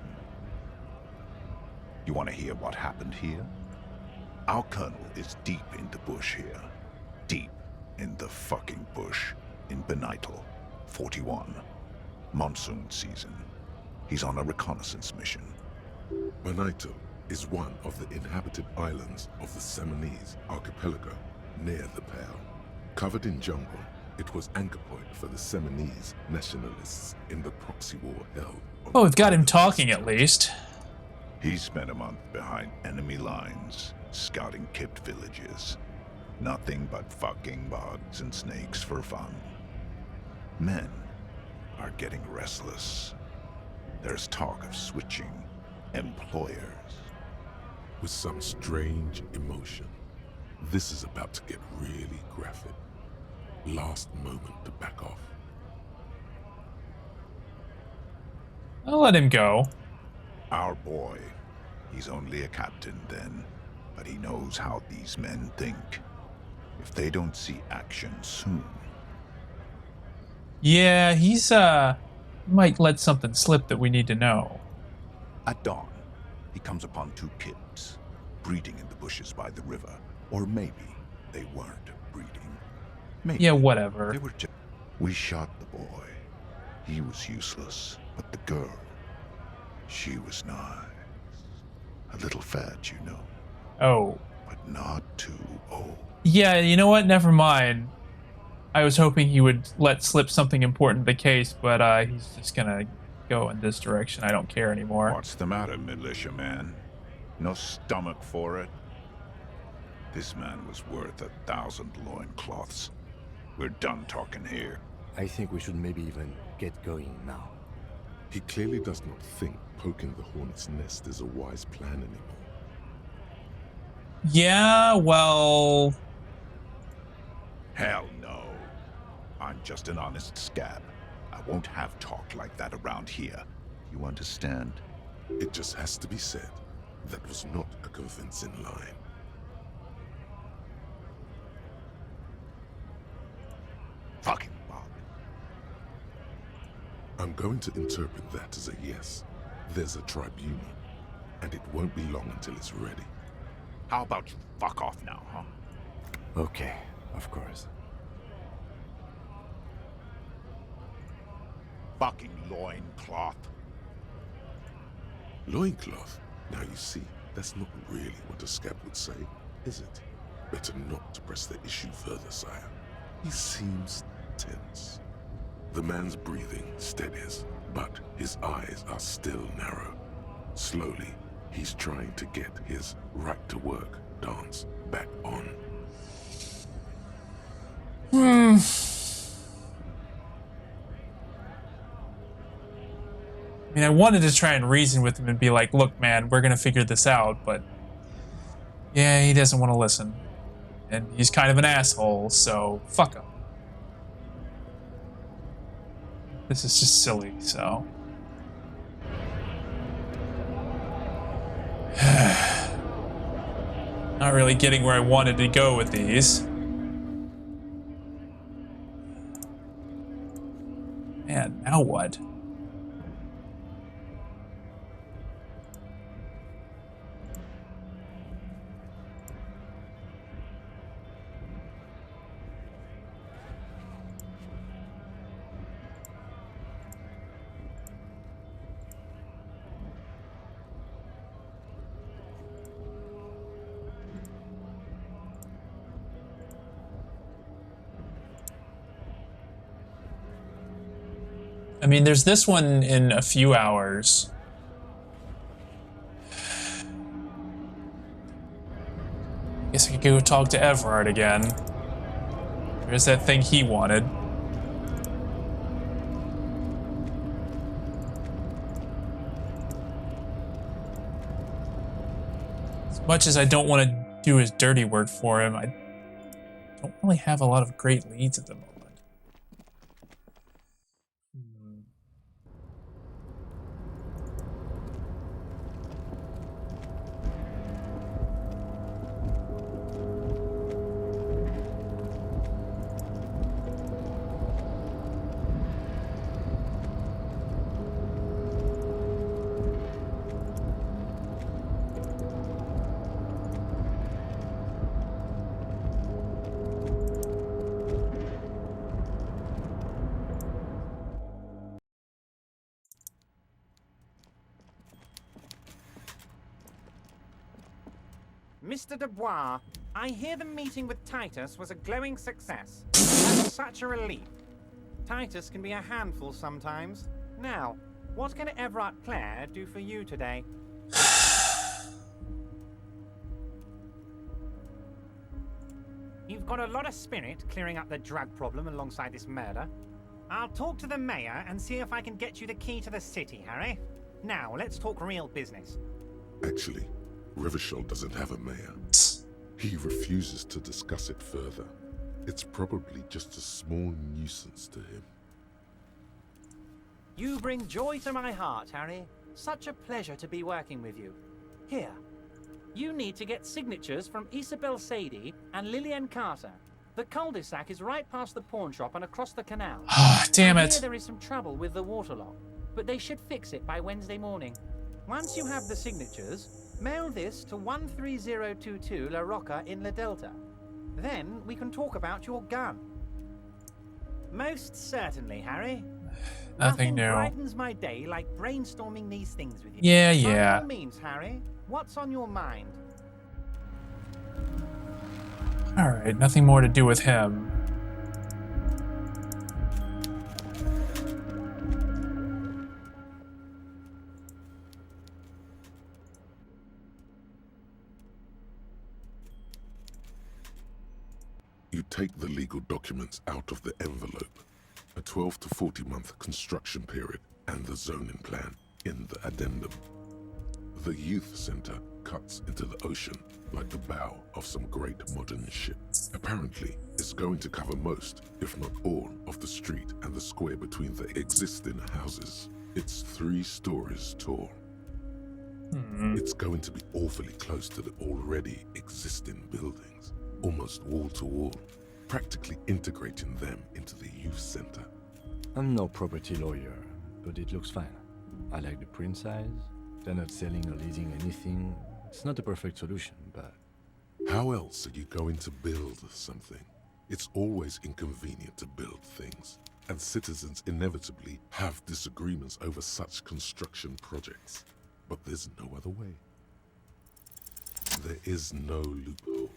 You want to hear what happened here? Our colonel is deep in the bush here. Deep in the fucking bush in Benital, 41. Monsoon season. He's on a reconnaissance mission. Benital is one of the inhabited islands of the Seminese archipelago near the Pale. Covered in jungle, it was anchor point for the Seminese nationalists in the proxy war held. Oh, we've got him talking at least. He spent a month behind enemy lines, scouting kept villages. Nothing but fucking bugs and snakes for fun. Men are getting restless. There's talk of switching employers. With some strange emotion, this is about to get really graphic. Last moment to back off. I'll let him go. Our boy, he's only a captain then, but he knows how these men think. If they don't see action soon. Yeah, he's might let something slip that we need to know. At dawn, he comes upon two kids, breeding in the bushes by the river. Or maybe they weren't breeding. Maybe yeah, whatever. They were just... We shot the boy. He was useless. But the girl, she was nice. A little fat, you know. Oh. But not too old. Yeah, you know what? Never mind. I was hoping he would let slip something important in the case, but he's just gonna go in this direction. I don't care anymore. What's the matter, militiaman? No stomach for it? This man was worth 1,000 loincloths. We're done talking here. I think we should maybe even get going now. He clearly does not think poking the hornet's nest is a wise plan anymore. Yeah, well... Hell no. I'm just an honest scab. I won't have talk like that around here. You understand? It just has to be said. That was not a convincing line. Fucking bug. I'm going to interpret that as a yes. There's a tribunal, and it won't be long until it's ready. How about you fuck off now, huh? Okay, of course. Fucking loincloth. Loincloth? Now you see, that's not really what a scab would say, is it? Better not to press the issue further, sire. He seems tense. The man's breathing steadies, but his eyes are still narrow. Slowly, he's trying to get his right-to-work dance back on. I mean, I wanted to try and reason with him and be like, look, man, we're going to figure this out, but yeah, he doesn't want to listen. And he's kind of an asshole, so fuck him. This is just silly, so. Not really getting where I wanted to go with these. Man, now what? I mean, there's this one in a few hours. Guess I could go talk to Everard again. There's that thing he wanted. As much as I don't want to do his dirty work for him, I don't really have a lot of great leads at the moment. Mr. Dubois, I hear the meeting with Titus was a glowing success. That's such a relief. Titus can be a handful sometimes. Now, what can Everard Clare do for you today? You've got a lot of spirit clearing up the drug problem alongside this murder. I'll talk to the mayor and see if I can get you the key to the city, Harry. Now, let's talk real business. Actually, Revachol doesn't have a mayor. He refuses to discuss it further. It's probably just a small nuisance to him. You bring joy to my heart, Harry. Such a pleasure to be working with you. Here, you need to get signatures from Isabel Sadie and Lillian Carter. The cul-de-sac is right past the pawn shop and across the canal. Ah, damn I it. hear there is some trouble with the water lock, but they should fix it by Wednesday morning. Once you have the signatures, mail this to 13022 La Rocca in La Delta. Then we can talk about your gun. Most certainly, Harry. Nothing new. Brightens my day like brainstorming these things with you. Yeah. By all means, Harry, what's on your mind? Alright, nothing more to do with him. You take the legal documents out of the envelope. a 12 to 40 month construction period, and the zoning plan in the addendum. The youth center cuts into the ocean like the bow of some great modern ship. Apparently, it's going to cover most, if not all, of the street and the square between the existing houses. It's 3 stories tall. It's going to be awfully close to the already existing buildings, almost wall to wall, practically integrating them into the youth center. I'm no property lawyer, but it looks fine. I like the print size. They're not selling or leasing anything. It's not a perfect solution, but... How else are you going to build something? It's always inconvenient to build things, and citizens inevitably have disagreements over such construction projects. But there's no other way. There is no loophole.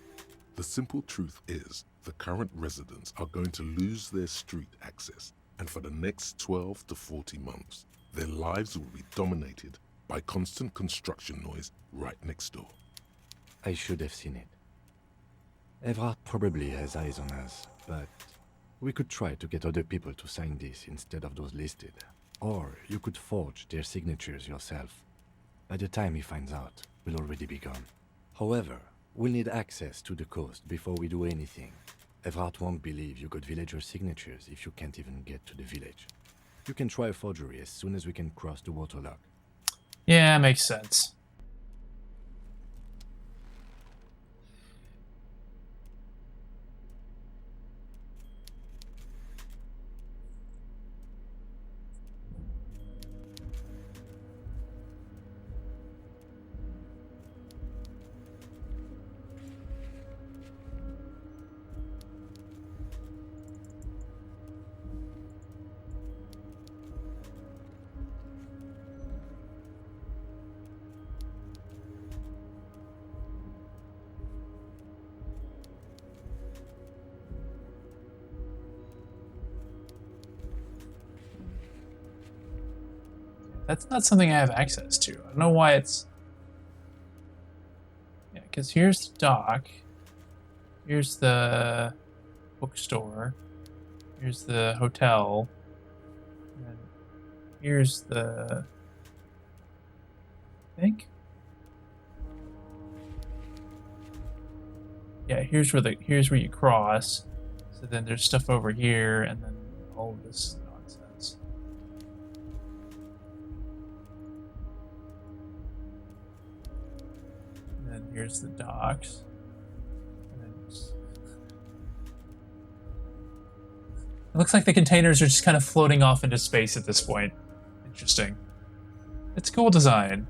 The simple truth is, the current residents are going to lose their street access, and for the next 12 to 40 months, their lives will be dominated by constant construction noise right next door. I should have seen it. Evrard probably has eyes on us, but we could try to get other people to sign this instead of those listed. Or you could forge their signatures yourself. By the time he finds out, we'll already be gone. However, we'll need access to the coast before we do anything. Evrard won't believe you got villager signatures if you can't even get to the village. You can try a forgery as soon as we can cross the waterlock. Yeah, makes sense. That's not something I have access to. I don't know why it's... Yeah, because here's the dock. Here's the bookstore. Here's the hotel. And here's the... I think? Yeah, here's where you cross. So then there's stuff over here, and then all of this nonsense. And then here's the docks. And then it looks like the containers are just kind of floating off into space at this point. Interesting. It's cool design.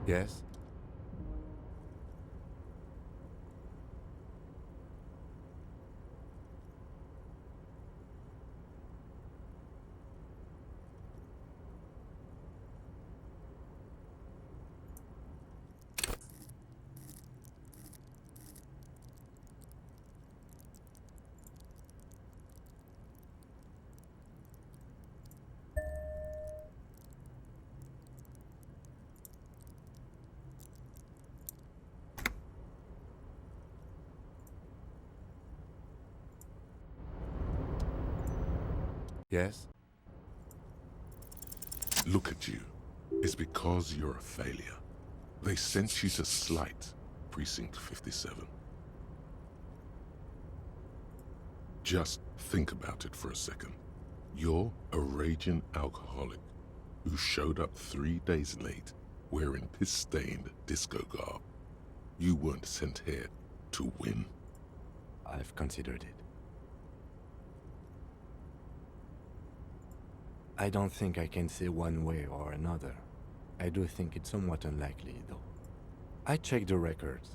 Yes? Yes? Look at you. It's because you're a failure. They sent you to Slight, Precinct 57. Just think about it for a second. You're a raging alcoholic who showed up 3 days late wearing piss-stained disco garb. You weren't sent here to win. I've considered it. I don't think I can say one way or another. I do think it's somewhat unlikely, though. I checked the records.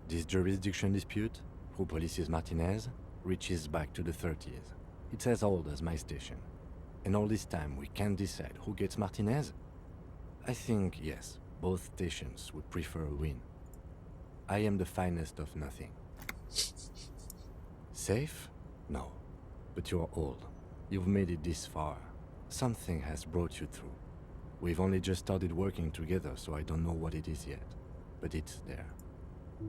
This jurisdiction dispute, who polices Martinez, reaches back to the 30s. It's as old as my station. And all this time we can't decide who gets Martinez? I think, yes, both stations would prefer a win. I am the finest of nothing. Safe? No. But you're old. You've made it this far. Something has brought you through. We've only just started working together, so I don't know what it is yet. But it's there.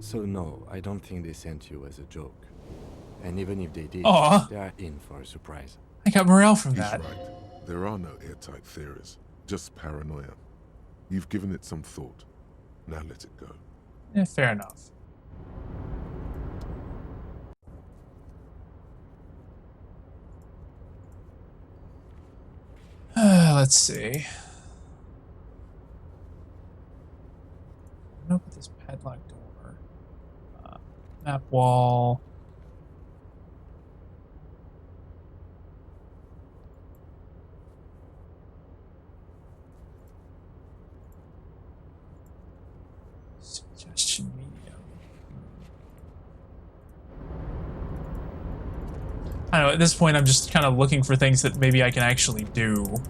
So no, I don't think they sent you as a joke. And even if they did, Aw. they are in for a surprise. I got morale from He's that. right. There are no airtight theories, just paranoia. You've given it some thought. Now let it go. Yeah, fair enough. Let's see. Open this padlock door. Map wall. Suggestion medium. I don't know, at this point I'm just kind of looking for things that maybe I can actually do.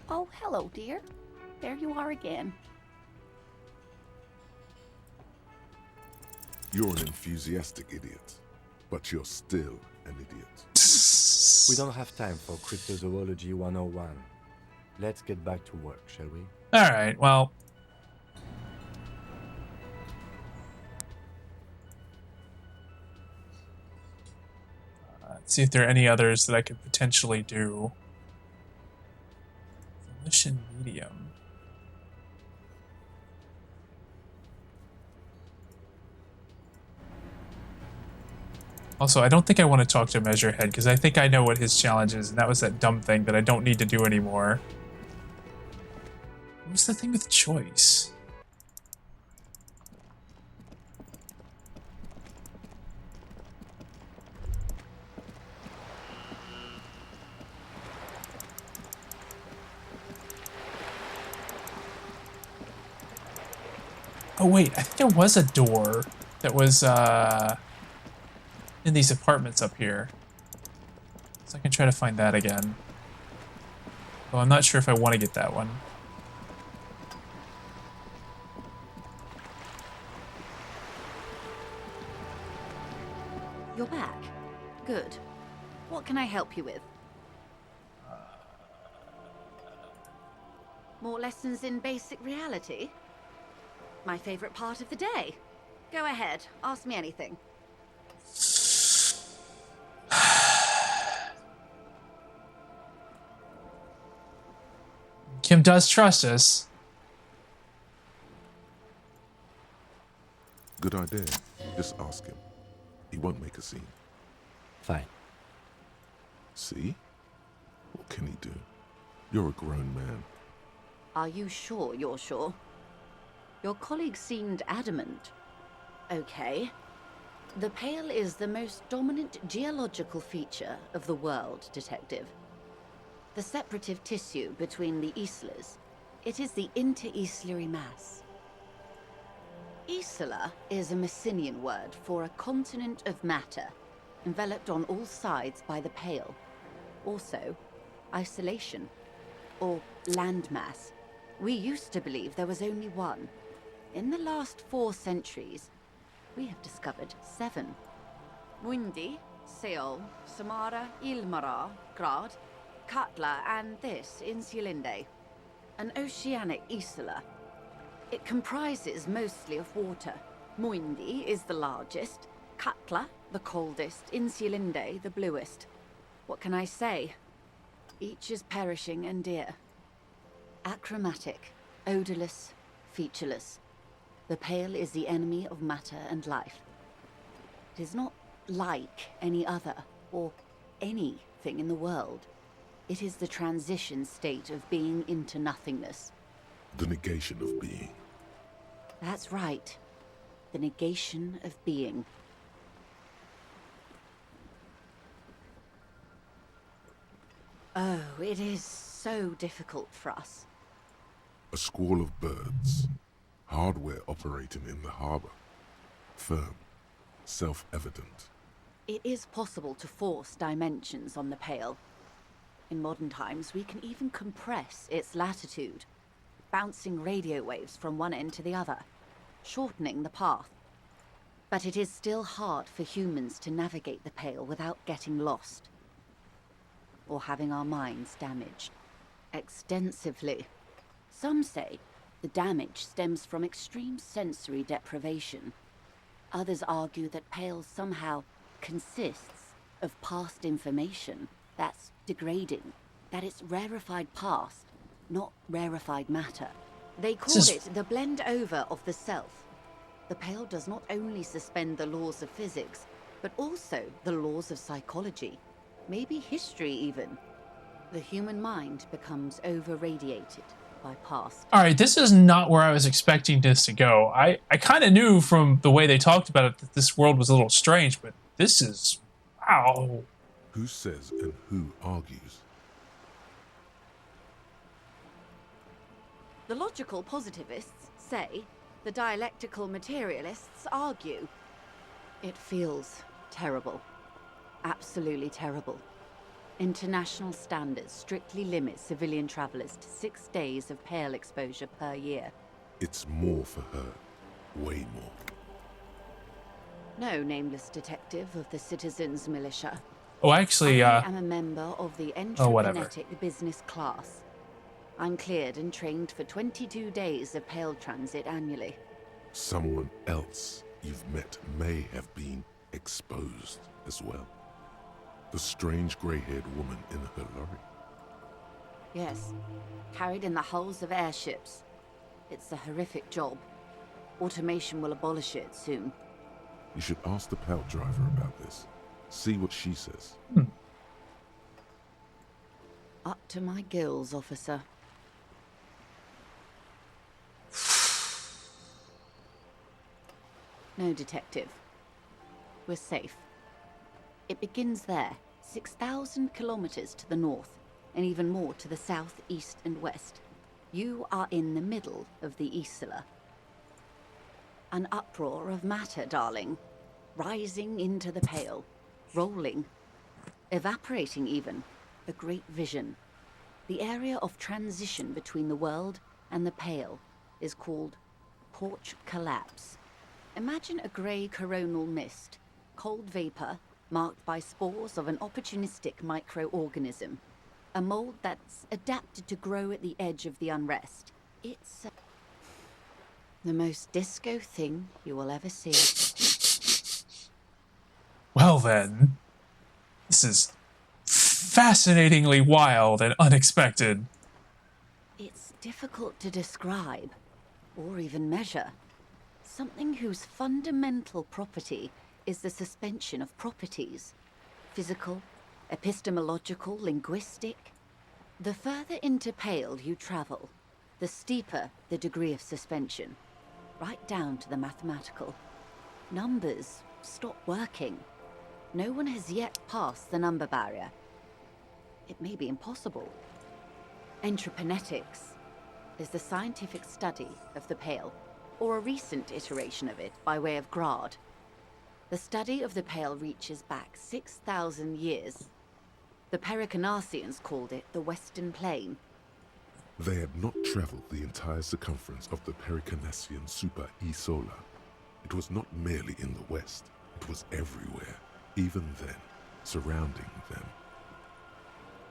Oh, hello, dear. There you are again. You're an enthusiastic idiot, but you're still an idiot. We don't have time for Cryptozoology 101. Let's get back to work, shall we? Alright, well. Let's see if there are any others that I could potentially do. Volition medium. Also, I don't think I want to talk to Measurehead because I think I know what his challenge is, and that was that dumb thing that I don't need to do anymore. What was the thing with choice? Oh wait, I think there was a door that was in these apartments up here. So I can try to find that again. Well, I'm not sure if I want to get that one. You're back. Good. What can I help you with? More lessons in basic reality? My favorite part of the day. Go ahead, ask me anything. Kim does trust us. Good idea. Just ask him. He won't make a scene. Fine. See? What can he do? You're a grown man. Are you sure you're sure? Your colleague seemed adamant. Okay. The Pale is the most dominant geological feature of the world, Detective. The separative tissue between the islas. It is the inter-islary mass. Isla is a Messinian word for a continent of matter, enveloped on all sides by the Pale. Also, isolation, or landmass. We used to believe there was only one. In the last 4 centuries, we have discovered 7. Muindi, Seol, Samara, Ilmara, Grad, Katla, and this, Insulinde. An oceanic isla. It comprises mostly of water. Muindi is the largest, Katla the coldest, Insulinde the bluest. What can I say? Each is perishing and dear. Achromatic, odorless, featureless. The Pale is the enemy of matter and life. It is not like any other, or anything in the world. It is the transition state of being into nothingness. The negation of being. That's right. The negation of being. Oh, it is so difficult for us. A squall of birds. Hardware operating in the harbor. Firm. Self-evident. It is possible to force dimensions on the Pale. In modern times, we can even compress its latitude, bouncing radio waves from one end to the other, shortening the path. But it is still hard for humans to navigate the Pale without getting lost, or having our minds damaged. Extensively. Some say the damage stems from extreme sensory deprivation. Others argue that Pale somehow consists of past information that's degrading, that it's rarefied past, not rarefied matter. They call it the blend over of the self. The Pale does not only suspend the laws of physics, but also the laws of psychology, maybe history even. The human mind becomes over-radiated by past. All right, this is not where I was expecting this to go. I kind of knew from the way they talked about it that this world was a little strange, but this is... wow. Who says and who argues? The logical positivists say, the dialectical materialists argue. It feels terrible. Absolutely terrible. International standards strictly limit civilian travelers to 6 days of Pale exposure per year. It's more for her. Way more. No, nameless detective of the Citizens Militia. Oh, actually, I am a member of the whatever. entrepreneuric business class. I'm cleared and trained for 22 days of Pale transit annually. Someone else you've met may have been exposed as well. The strange grey-haired woman in her lorry. Yes, carried in the hulls of airships. It's a horrific job. Automation will abolish it soon. You should ask the Pale driver about this. See what she says. Up to my gills, officer. No, detective. We're safe. It begins there, 6,000 kilometers to the north, and even more to the south, east, and west. You are in the middle of the Isla. An uproar of matter, darling. Rising into the Pale. Rolling. Evaporating even. A great vision. The area of transition between the world and the Pale is called Porch Collapse. Imagine a grey coronal mist, cold vapor marked by spores of an opportunistic microorganism, a mold that's adapted to grow at the edge of the unrest. It's the most disco thing you will ever see. Well then, this is fascinatingly wild and unexpected. It's difficult to describe, or even measure. Something whose fundamental property is the suspension of properties. Physical, epistemological, linguistic. The further into Pale you travel, the steeper the degree of suspension, right down to the mathematical. Numbers stop working. No one has yet passed the number barrier. It may be impossible. Entreprenetics is the scientific study of the Pale, or a recent iteration of it by way of Grad. The study of the Pale reaches back 6,000 years. The Pericarnassians called it the Western Plain. They had not traveled the entire circumference of the Pericarnassian Super E Solar. It was not merely in the west, it was everywhere, even then, surrounding them.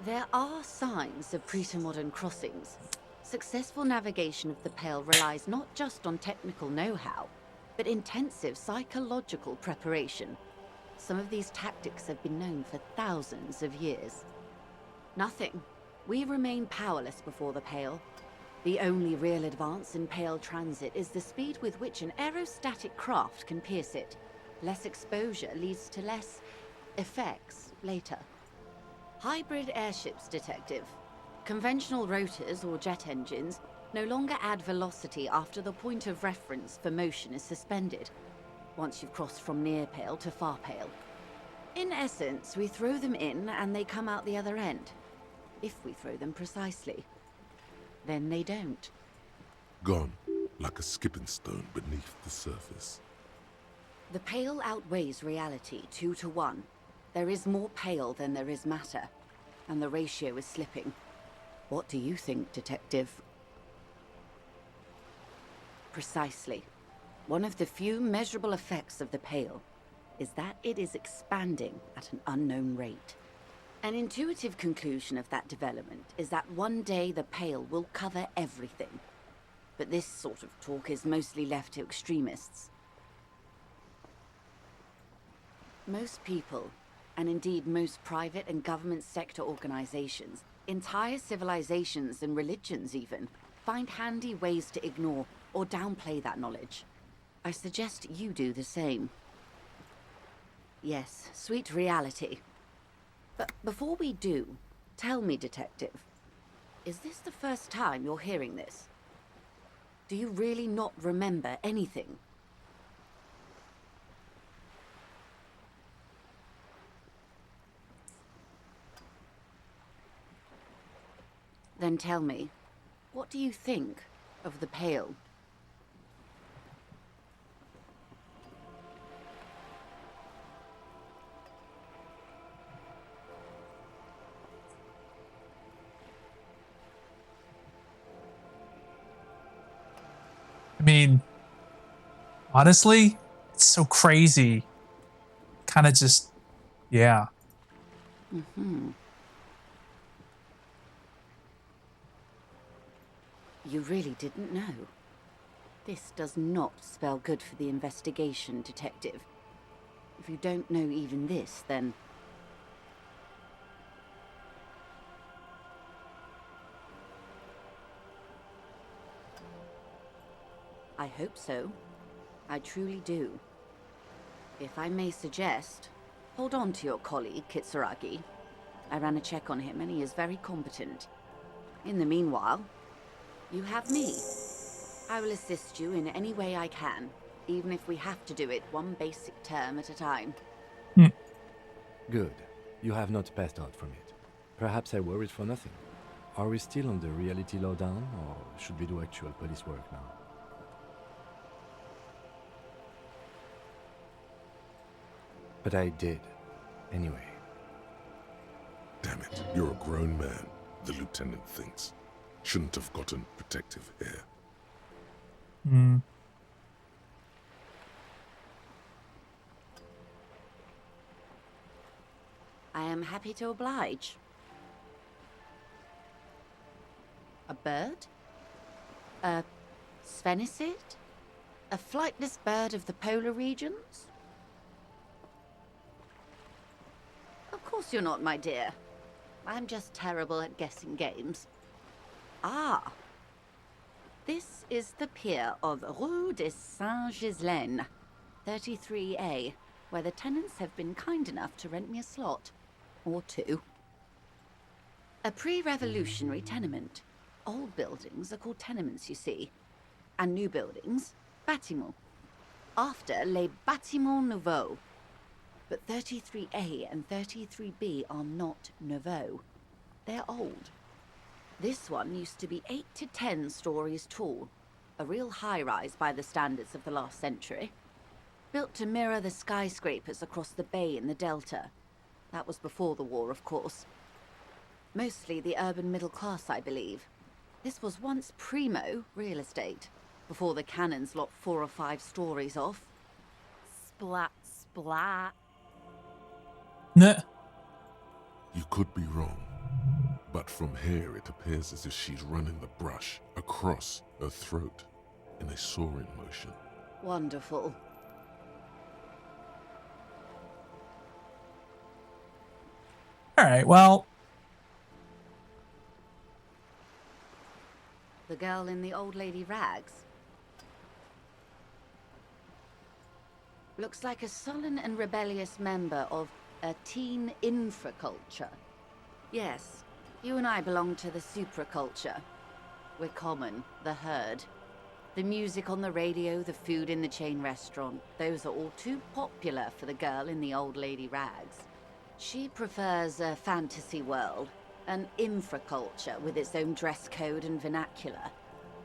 There are signs of pre-modern crossings. Successful navigation of the Pale relies not just on technical know-how, but intensive psychological preparation. Some of these tactics have been known for thousands of years. Nothing. We remain powerless before the Pale. The only real advance in Pale transit is the speed with which an aerostatic craft can pierce it. Less exposure leads to less effects later. Hybrid airships, Detective. Conventional rotors or jet engines no longer add velocity after the point of reference for motion is suspended, once you've crossed from near Pale to far Pale. In essence, we throw them in and they come out the other end. If we throw them precisely. Then they don't. Gone, like a skipping stone beneath the surface. The Pale outweighs reality 2 to 1. There is more Pale than there is matter, and the ratio is slipping. What do you think, Detective? Precisely. One of the few measurable effects of the Pale is that it is expanding at an unknown rate. An intuitive conclusion of that development is that one day the Pale will cover everything. But this sort of talk is mostly left to extremists. Most people, and indeed most private and government sector organizations, entire civilizations and religions even, find handy ways to ignore or downplay that knowledge. I suggest you do the same. Yes, sweet reality. But before we do, tell me, Detective, is this the first time you're hearing this? Do you really not remember anything? Then tell me, what do you think of the Pale? I mean, honestly, it's so crazy. Kind of just, yeah. Mm-hmm. You really didn't know. This does not spell good for the investigation, Detective. If you don't know even this, then... I hope so. I truly do. If I may suggest, hold on to your colleague, Kitsuragi. I ran a check on him and he is very competent. In the meanwhile, you have me. I will assist you in any way I can, even if we have to do it one basic term at a time. Good. You have not passed out from it. Perhaps I worried for nothing. Are we still on the reality lowdown, or should we do actual police work now? But I did. Anyway. Damn it, you're a grown man, the lieutenant thinks. Shouldn't have gotten protective hair. I am happy to oblige. A bird? A sphenicid? A flightless bird of the polar regions? Of course you're not, my dear. I'm just terrible at guessing games. Ah. This is the pier of Rue de Saint-Ghislain, 33A, where the tenants have been kind enough to rent me a slot. Or two. A pre-revolutionary tenement. Old buildings are called tenements, you see. And new buildings, bâtiments. After les bâtiments nouveaux. But 33A and 33B are not nouveaux. They're old. This one used to be 8 to 10 stories tall. A real high-rise by the standards of the last century. Built to mirror the skyscrapers across the bay in the Delta. That was before the war, of course. Mostly the urban middle class, I believe. This was once primo real estate, before the cannons lopped 4 or 5 stories off. Splat, splat. Nah. You could be wrong, but from here it appears as if she's running the brush across her throat in a soaring motion. Wonderful. All right, well, The girl in the old lady rags. Looks like a sullen and rebellious member of a teen infraculture. Yes, you and I belong to the supraculture. We're common, the herd. The music on the radio, the food in the chain restaurant, those are all too popular for the girl in the old lady rags. She prefers a fantasy world, an infraculture with its own dress code and vernacular.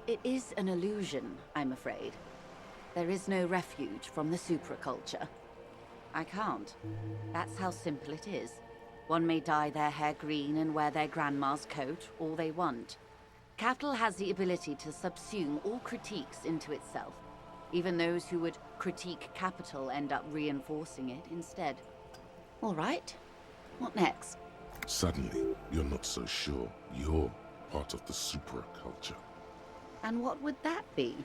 It is an illusion, I'm afraid. There is no refuge from the supraculture. I can't. That's how simple it is. One may dye their hair green and wear their grandma's coat all they want. Cattle has the ability to subsume all critiques into itself. Even those who would critique capital end up reinforcing it instead. All right. What next? Suddenly, you're not so sure you're part of the supraculture. And what would that be?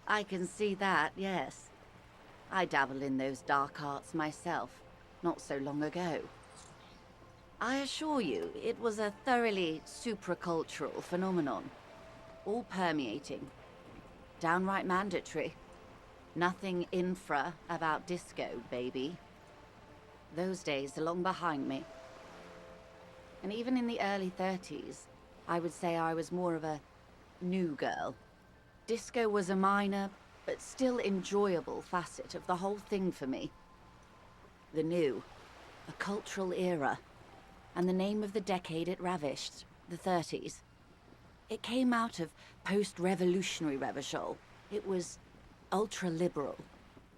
I can see that, yes. I dabble in those dark arts myself, not so long ago. I assure you, it was a thoroughly supracultural phenomenon. All permeating. Downright mandatory. Nothing infra about disco, baby. Those days are long behind me. And even in the early 30s, I would say I was more of a new girl. Disco was a minor, but still enjoyable facet of the whole thing for me. The new, a cultural era, and the name of the decade it ravished, the 30s. It came out of post-revolutionary Revachol. It was ultra-liberal.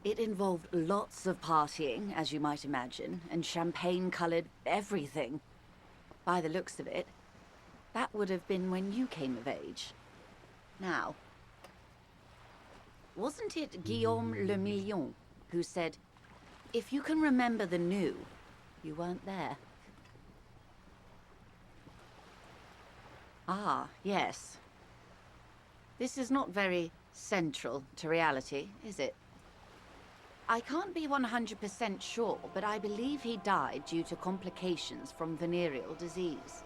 It involved lots of partying, as you might imagine, and champagne-colored everything. By the looks of it, that would have been when you came of age. Now, wasn't it Guillaume Le Million who said, if you can remember the new, you weren't there? Ah, yes. This is not very central to reality, is it? I can't be 100% sure, but I believe he died due to complications from venereal disease.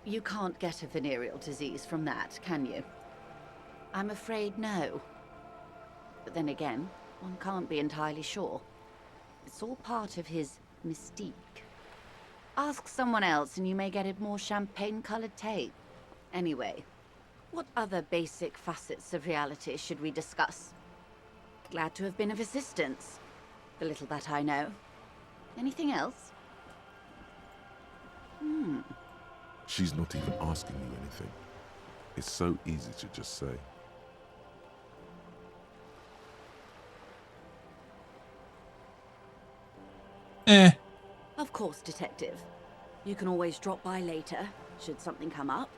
You can't get a venereal disease from that, can you? I'm afraid no. But then again, one can't be entirely sure. It's all part of his mystique. Ask someone else and you may get a more champagne-colored take. Anyway, what other basic facets of reality should we discuss? Glad to have been of assistance. The little that I know. Anything else? She's not even asking you anything. It's so easy to just say. Of course, Detective. You can always drop by later, should something come up.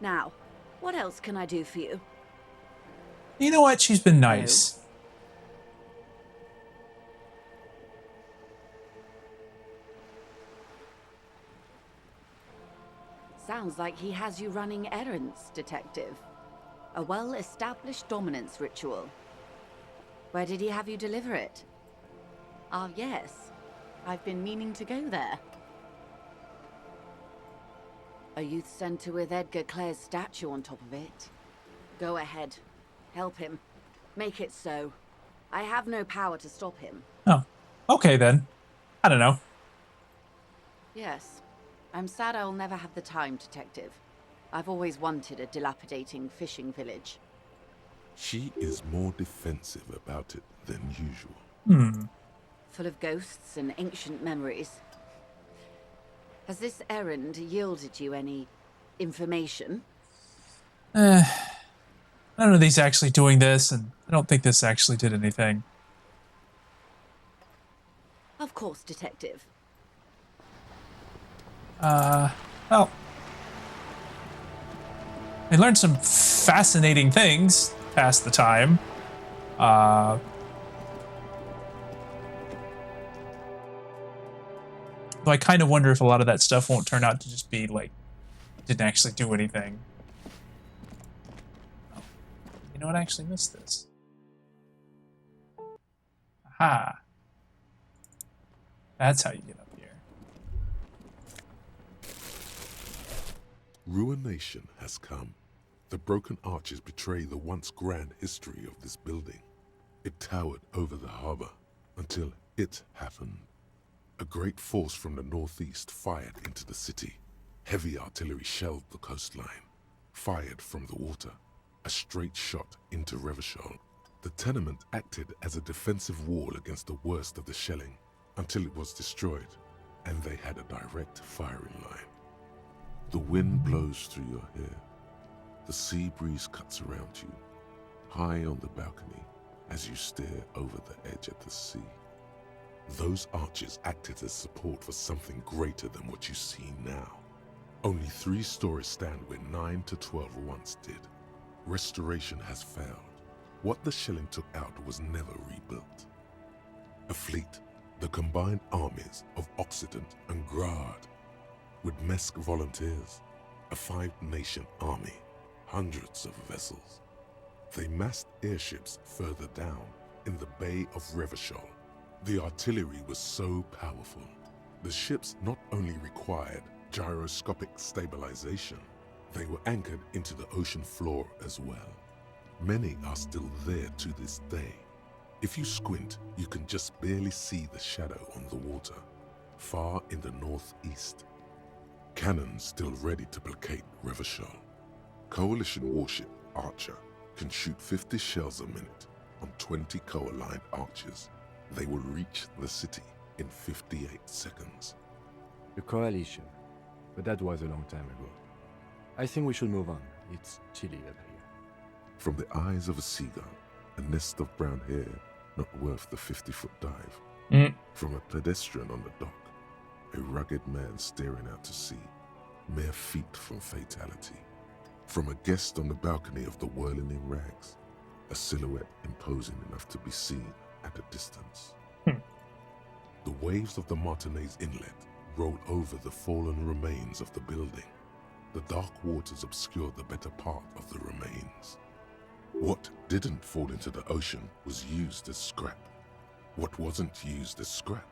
Now, what else can I do for you? You know what? She's been nice. Sounds like he has you running errands, Detective. A well-established dominance ritual. Where did he have you deliver it? Ah, yes. I've been meaning to go there. A youth center with Edgar Clare's statue on top of it. Go ahead. Help him. Make it so. I have no power to stop him. Oh, okay then. I don't know. Yes. I'm sad I'll never have the time, Detective. I've always wanted a dilapidating fishing village. She is more defensive about it than usual. Full of ghosts and ancient memories. Has this errand yielded you any information? I don't know if he's actually doing this, and I don't think this actually did anything. Of course, Detective. Well. I learned some fascinating things past the time. Though I kind of wonder if a lot of that stuff won't turn out to just be like, didn't actually do anything. Oh, you know what? I actually missed this. Aha. That's how you get up here. Ruination has come. The broken arches betray the once grand history of this building. It towered over the harbor until it happened. A great force from the northeast fired into the city. Heavy artillery shelled the coastline. Fired from the water. A straight shot into Revachol. The tenement acted as a defensive wall against the worst of the shelling until it was destroyed, and they had a direct firing line. The wind blows through your hair. The sea breeze cuts around you, high on the balcony as you stare over the edge at the sea. Those arches acted as support for something greater than what you see now. Only 3 stories stand where 9 to 12 once did. Restoration has failed. What the shelling took out was never rebuilt. A fleet, the combined armies of Occident and Grad, with Mesk volunteers, a 5-nation army, hundreds of vessels. They massed airships further down in the Bay of Revachol. The artillery was so powerful. The ships not only required gyroscopic stabilization, they were anchored into the ocean floor as well. Many are still there to this day. If you squint, you can just barely see the shadow on the water, far in the northeast. Cannons still ready to placate Revachol. Coalition warship Archer can shoot 50 shells a minute on 20 co-aligned archers. They will reach the city in 58 seconds. The coalition. But that was a long time ago. I think we should move on. It's chilly up here. From the eyes of a seagull, a nest of brown hair not worth the 50-foot dive. From a pedestrian on the dock, a rugged man staring out to sea, mere feet from fatality. From a guest on the balcony of the Whirling in Rags, a silhouette imposing enough to be seen at a distance. The waves of the Martinez Inlet roll over the fallen remains of the building. The dark waters obscure the better part of the remains. What didn't fall into the ocean was used as scrap. What wasn't used as scrap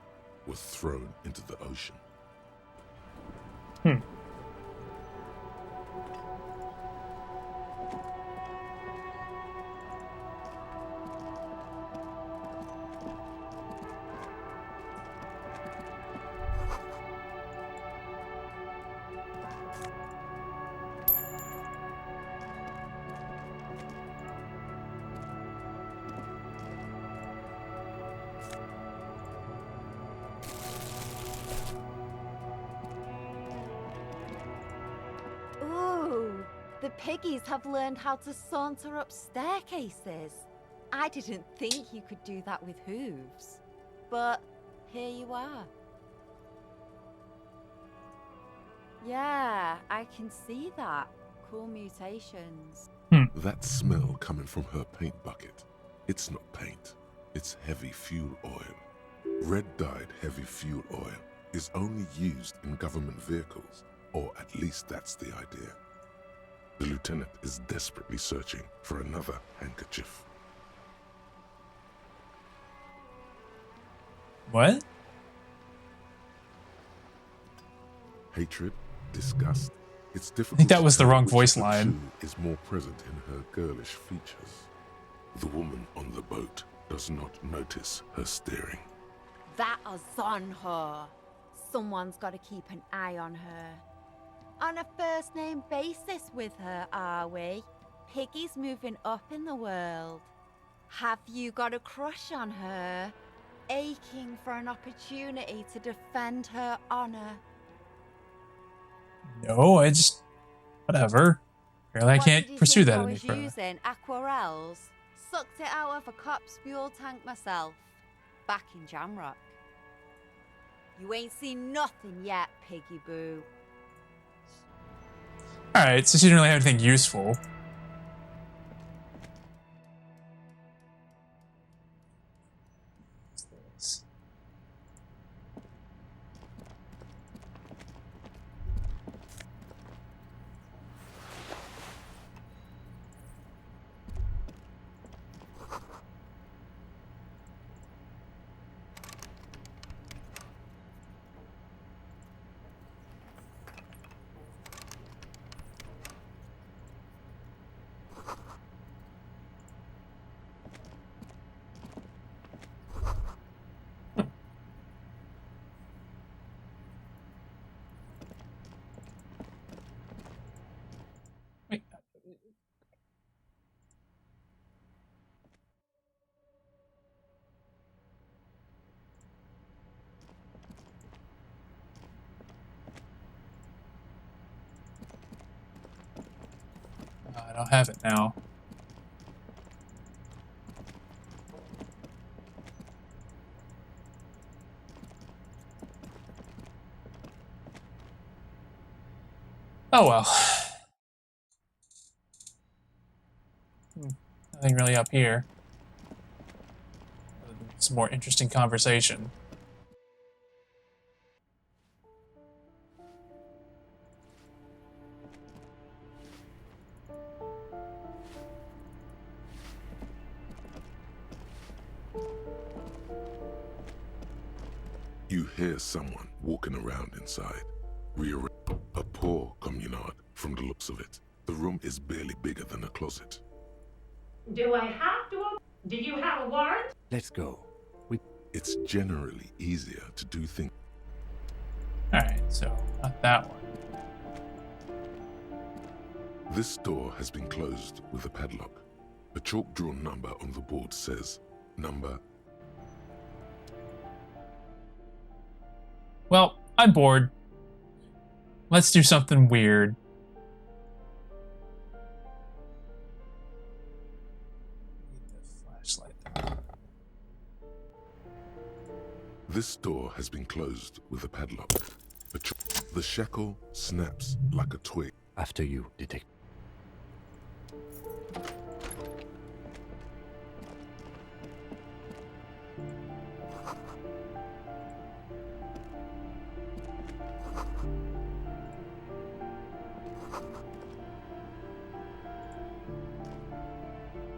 was thrown into the ocean. The piggies have learned how to saunter up staircases. I didn't think you could do that with hooves. But here you are. Yeah, I can see that. Cool mutations. That smell coming from her paint bucket. It's not paint. It's heavy fuel oil. Red-dyed heavy fuel oil is only used in government vehicles, or at least that's the idea. The lieutenant is desperately searching for another handkerchief. What? Hatred, disgust. It's difficult. I think that was to the tell wrong which voice of the line. two is more present in her girlish features. The woman on the boat does not notice her staring. That is on her. Someone's got to keep an eye on her. On a first-name basis with her, are we? Piggy's moving up in the world. Have you got a crush on her? Aching for an opportunity to defend her honor? No, I just... whatever. Apparently I can't pursue that any further. Using aquarels. Sucked it out of a cop's fuel tank myself. Back in Jamrock. You ain't seen nothing yet, Piggy Boo. Alright, so she didn't really have anything useful. I don't have it now. Oh well. Nothing really up here. Some more interesting conversation. You hear someone walking around inside. A poor communard, from the looks of it. The room is barely bigger than a closet. Do I have to? Do you have a warrant? Let's go. It's generally easier to do things. Alright, so not that one. This door has been closed with a padlock. A chalk-drawn number on the board says, number. Well, I'm bored. Let's do something weird. Need the flashlight. This door has been closed with a padlock. The shackle snaps like a twig. After you, detective.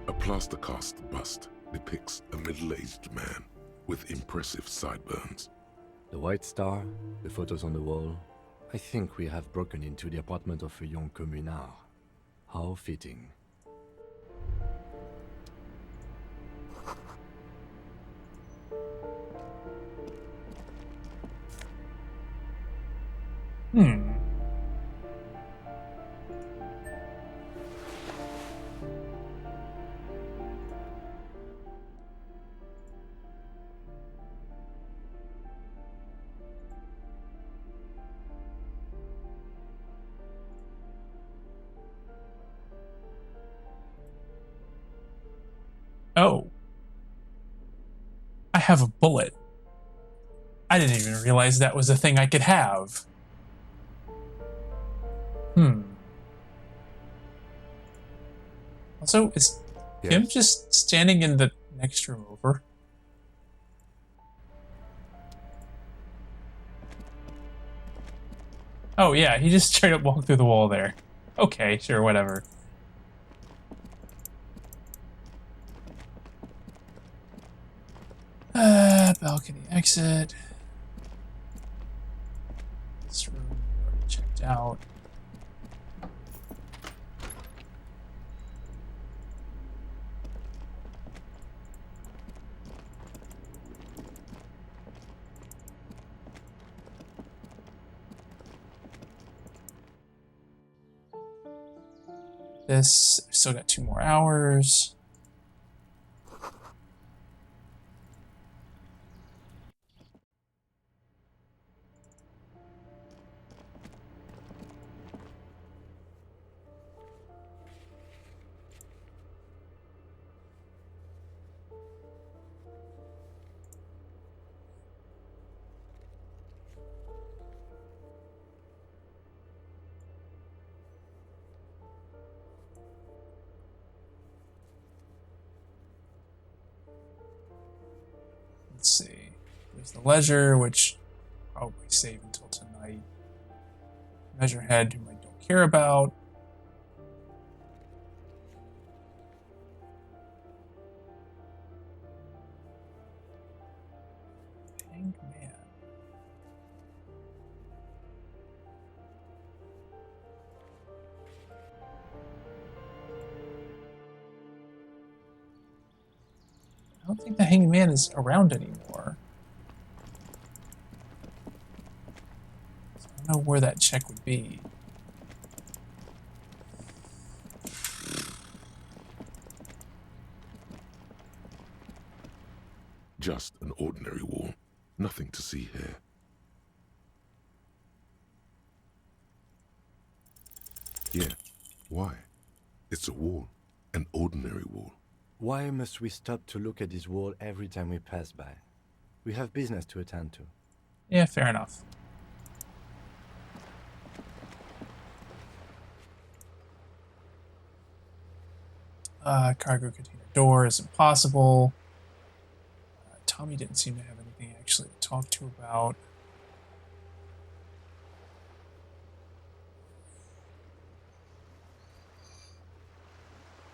A plaster cast bust depicts a middle-aged man with impressive sideburns. The White Star, the photos on the wall. I think we have broken into the apartment of a young communard. How fitting. Oh. I have a bullet. I didn't even realize that was a thing I could have. Also, is Kim just standing in the next room over? Oh yeah, he just straight up walked through the wall there. Okay, sure, whatever. Balcony exit. This room already checked out. This, I've still got 2 more hours. Let's see. There's the leisure, which probably save until tonight. Measurehead, whom I don't care about. Hanged Man. I don't think the Hanged Man is around anymore. So I don't know where that check would be. Just an ordinary wall. Nothing to see here. Yeah. Why? It's a wall. An ordinary wall. Why must we stop to look at this wall every time we pass by? We have business to attend to. Yeah, fair enough. Cargo container door is impossible. Tommy didn't seem to have anything actually to talk to about.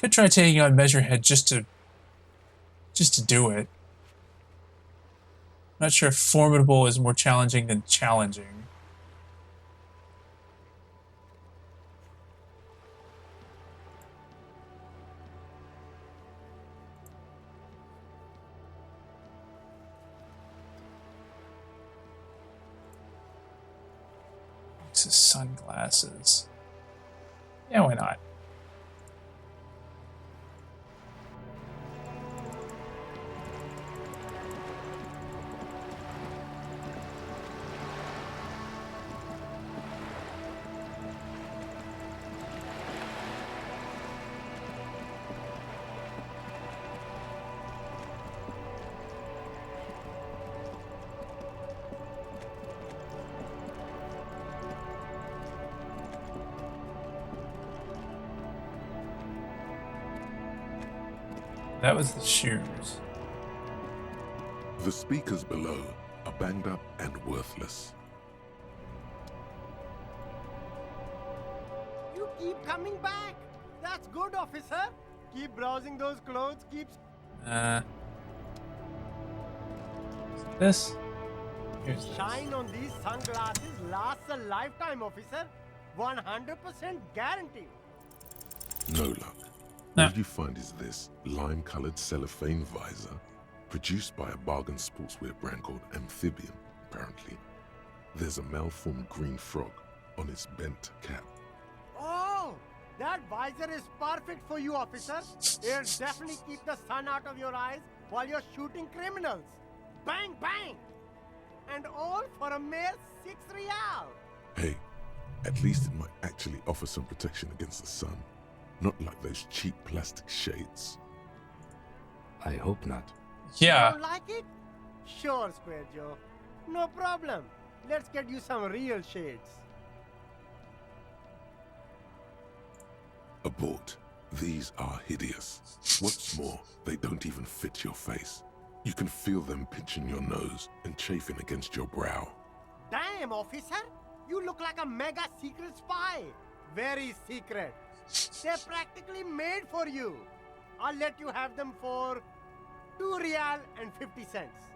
Could try taking on Measurehead just to do it. Not sure if formidable is more challenging than challenging. This is sunglasses. Yeah, why not? That was the shoes. The speakers below are banged up and worthless. You keep coming back. That's good, officer. Keep browsing those clothes. Keep. This? The shine on these sunglasses lasts a lifetime, officer. 100% guarantee. No luck. No. All you find is this lime-colored cellophane visor, produced by a bargain sportswear brand called Amphibian, apparently. There's a malformed green frog on its bent cap. Oh, that visor is perfect for you, officer. It'll definitely keep the sun out of your eyes while you're shooting criminals. Bang, bang! And all for a mere 6 real. Hey, at least it might actually offer some protection against the sun. Not like those cheap plastic shades. I hope not. Yeah. You don't like it? Sure, Square Joe. No problem. Let's get you some real shades. Abort. These are hideous. What's more, they don't even fit your face. You can feel them pinching your nose and chafing against your brow. Damn, officer! You look like a mega secret spy. Very secret. They're practically made for you. I'll let you have them for 2 real and 50 cents.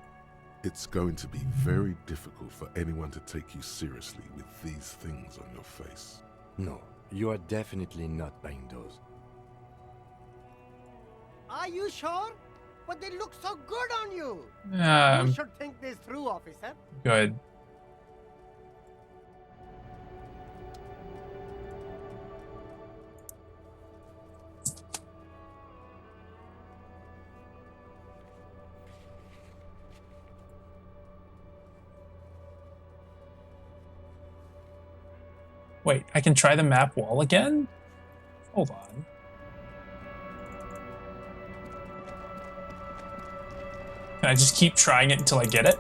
It's going to be very difficult for anyone to take you seriously with these things on your face. No, you are definitely not buying those. Are you sure? But they look so good on you. You should think this through, officer. Good. Wait, I can try the map wall again? Hold on. Can I just keep trying it until I get it?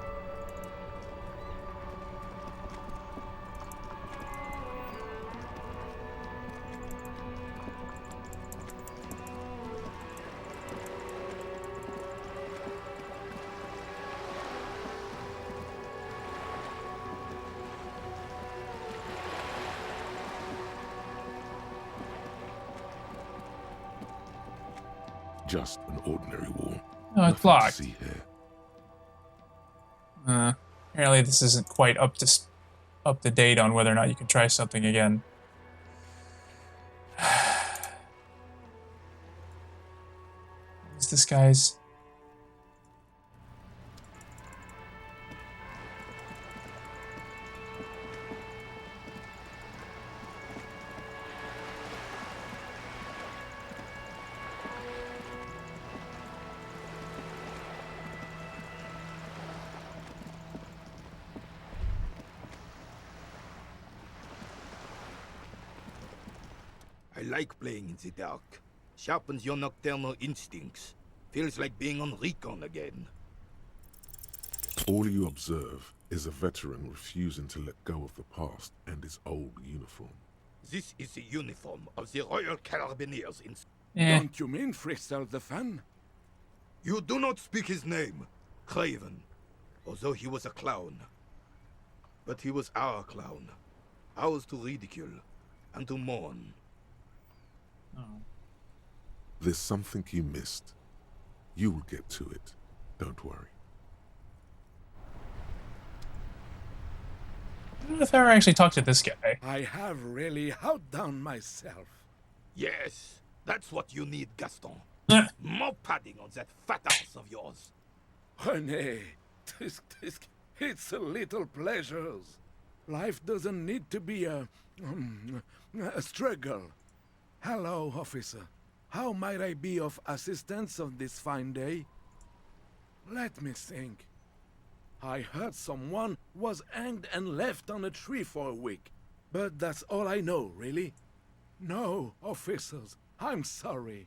Just an ordinary wall. Oh, it's Nothing locked. to see here. Apparently this isn't quite up to date on whether or not you can try something again. What is this guy's? I like playing in the dark. Sharpens your nocturnal instincts. Feels like being on recon again. All you observe is a veteran refusing to let go of the past and his old uniform. This is the uniform of the Royal Carabineers in... Don't you mean Fristel the Fan? You do not speak his name, Craven. Although he was a clown. But he was our clown. Ours to ridicule and to mourn. There's something you missed. You will get to it. Don't worry. I don't know if I ever actually talked to this guy. I have really outdone myself. Yes, that's what you need, Gaston. More padding on that fat ass of yours. René, it's a little pleasures. Life doesn't need to be a struggle. Hello, officer. How might I be of assistance on this fine day? Let me think. I heard someone was hanged and left on a tree for a week. But that's all I know, really. No, officers, I'm sorry.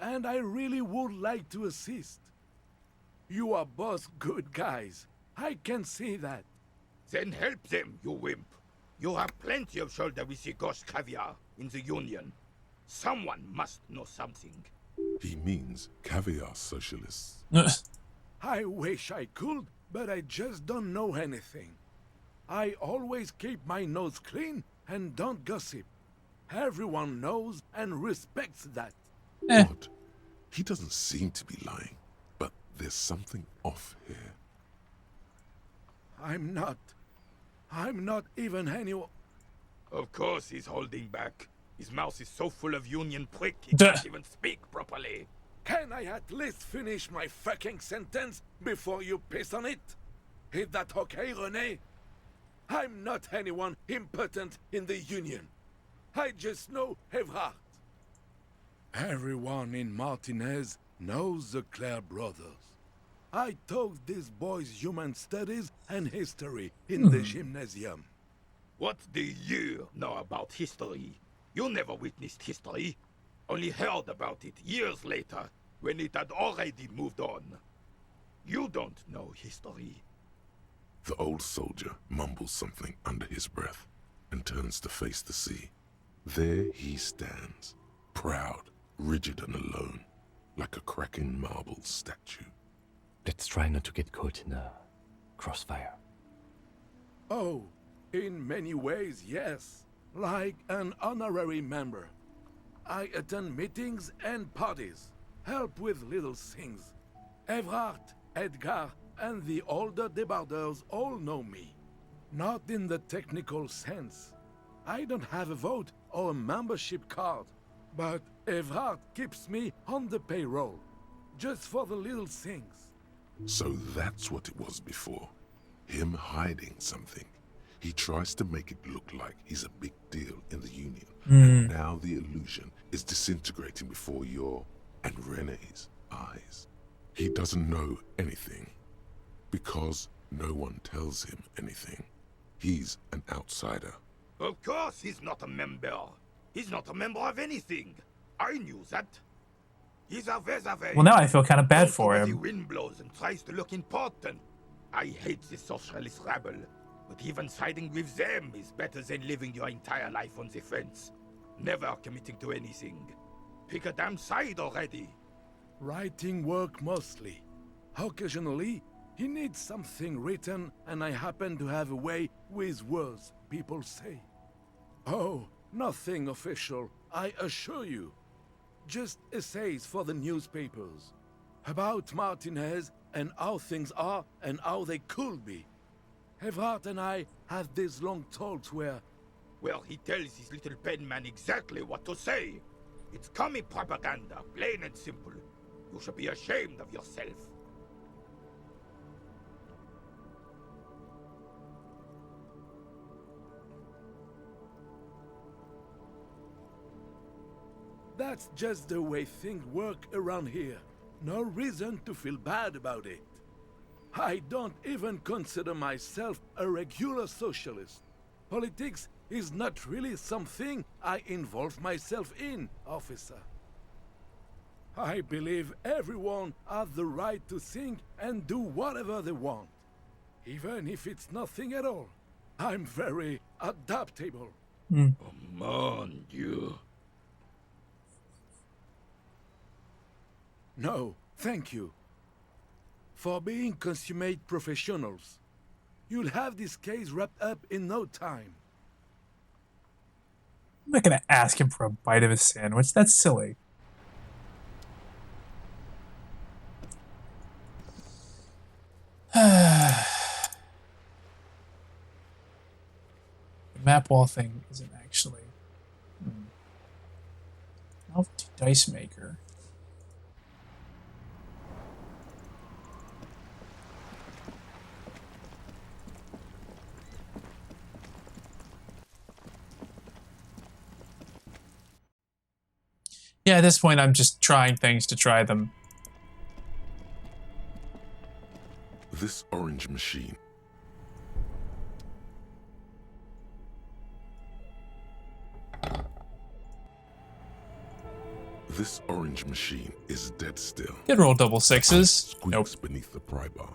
And I really would like to assist. You are both good guys. I can see that. Then help them, you wimp. You have plenty of shoulder with the ghost caviar in the Union. Someone must know something. He means caviar socialists. I wish I could, but I just don't know anything. I always keep my nose clean and don't gossip. Everyone knows and respects that. Odd. He doesn't seem to be lying, but there's something off here. I'm not even anyone. Of course he's holding back. His mouth is so full of Union prick he can't even speak properly. Can I at least finish my fucking sentence before you piss on it? Is that okay, René? I'm not anyone impotent in the Union. I just know Evrard. Everyone in Martinez knows the Clare brothers. I taught these boys human studies and history in the gymnasium. What do you know about history? You never witnessed history. Only heard about it years later, when it had already moved on. You don't know history. The old soldier mumbles something under his breath and turns to face the sea. There he stands, proud, rigid and alone, like a cracking marble statue. Let's try not to get caught in a crossfire. Oh, in many ways, yes. Like an honorary member. I attend meetings and parties, help with little things. Evrard, Edgar, and the older debardeurs all know me. Not in the technical sense. I don't have a vote or a membership card, but Evrard keeps me on the payroll, just for the little things. So that's what it was before. Him hiding something. He tries to make it look like he's a big deal in the Union. And now the illusion is disintegrating before your and René's eyes. He doesn't know anything because no one tells him anything. He's an outsider. Of course he's not a member. He's not a member of anything. I knew that. He's a vis-a-vis. Well, now I feel kind of bad for The him. wind blows and tries to look important. I hate this socialist rabble. But even siding with them is better than living your entire life on the fence. Never committing to anything. Pick a damn side already. Writing work mostly. Occasionally, he needs something written, and I happen to have a way with words, people say. Oh, nothing official, I assure you. just essays for the newspapers. About Martinez and how things are and how they could be. Everhart and I had these long talks where... Well, he tells his little pen man exactly what to say. It's commie propaganda, plain and simple. You should be ashamed of yourself. That's just the way things work around here. No reason to feel bad about it. I don't even consider myself a regular socialist. Politics is not really something I involve myself in, officer. I believe everyone has the right to think and do whatever they want, even if it's nothing at all. I'm very adaptable. Oh, mon Dieu. No, thank you. For being consummate professionals. You'll have this case wrapped up in no time. I'm not gonna ask him for a bite of his sandwich. That's silly. The map wall thing isn't actually... Novelty dice maker. Yeah, at this point, I'm just trying things to try them. This orange machine. This orange machine is dead still. Could roll double sixes. Squeaks beneath the pry bar.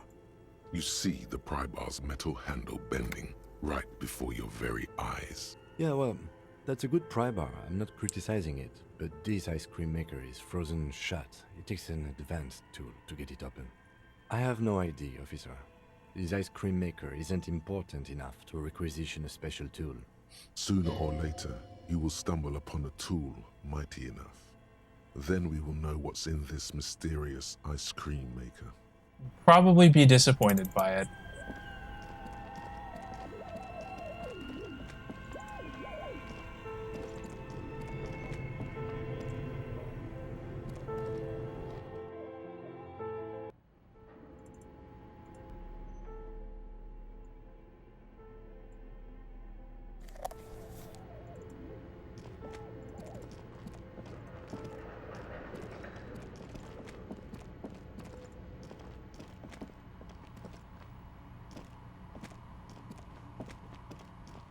You see the pry bar's metal handle bending right before your very eyes. Yeah, well, that's a good pry bar. I'm not criticizing it. But this ice cream maker is frozen shut. It takes an advanced tool to get it open. I have no idea, officer. This ice cream maker isn't important enough to requisition a special tool. Sooner or later, you will stumble upon a tool mighty enough. Then we will know what's in this mysterious ice cream maker. Probably be disappointed by it.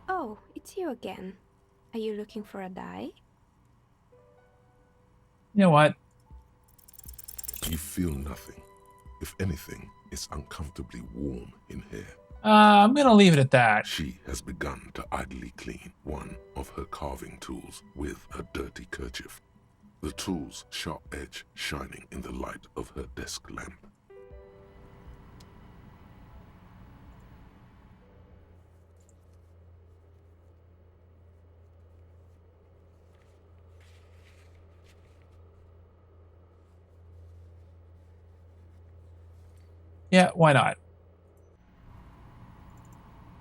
Oh, it's you again. Are you looking for a die? You know what? You feel nothing. If anything, it's uncomfortably warm in here. I'm gonna leave it at that. She has begun to idly clean one of her carving tools with a dirty kerchief. The tool's sharp edge shining in the light of her desk lamp. Yeah, why not?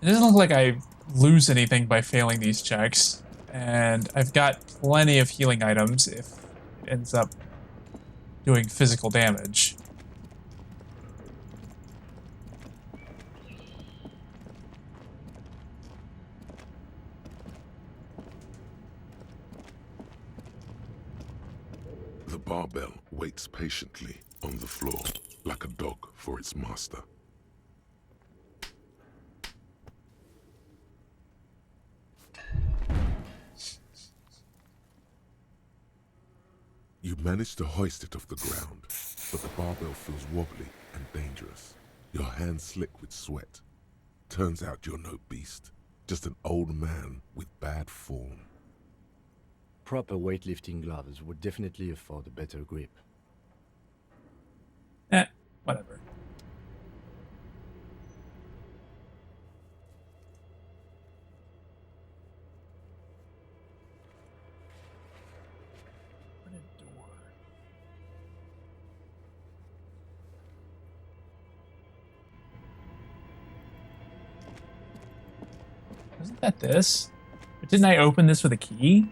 It doesn't look like I lose anything by failing these checks, and I've got plenty of healing items if it ends up doing physical damage. The barbell waits patiently on the floor, like a dog for its master. You manage to hoist it off the ground, but the barbell feels wobbly and dangerous. Your hands slick with sweat. Turns out you're no beast, just an old man with bad form. Proper weightlifting gloves would definitely afford a better grip. Whatever. Door. Wasn't that this? But didn't I open this with a key?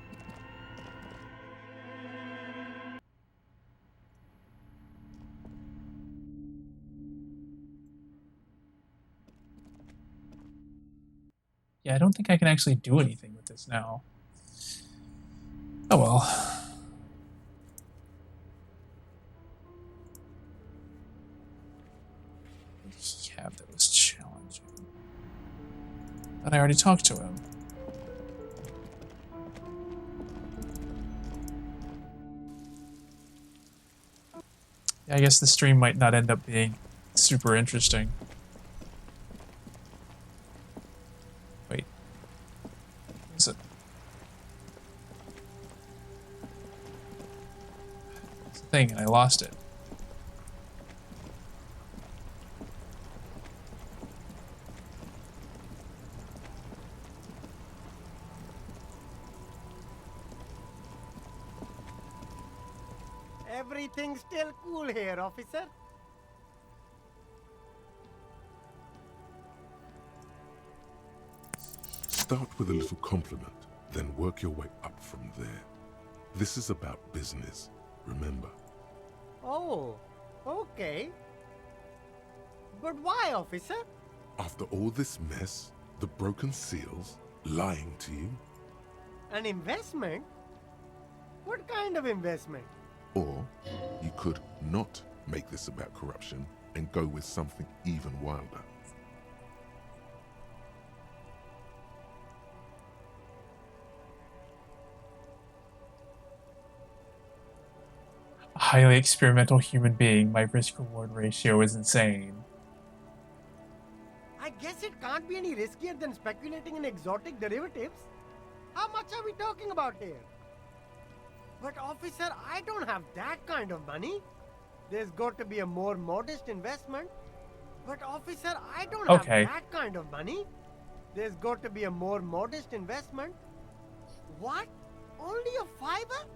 Yeah, I don't think I can actually do anything with this now. Oh well. Yeah, that was challenging. Thought I already talked to him. Yeah, I guess the stream might not end up being super interesting. Wait. Is it? It's the thing, and I lost it. Everything's still cool here, officer. Start with a little compliment, then work your way up from there. This is about business, remember. Oh, okay. But why, officer? After all this mess, the broken seals, lying to you, An investment? What kind of investment? or you could not make this about corruption and go with something even wilder. A highly experimental human being, my risk-reward ratio is insane. I guess it can't be any riskier than speculating in exotic derivatives. How much are we talking about here? But officer, I don't have that kind of money. There's got to be a more modest investment. But officer, I don't have that kind of money. There's got to be a more modest investment. What? Only a fiver?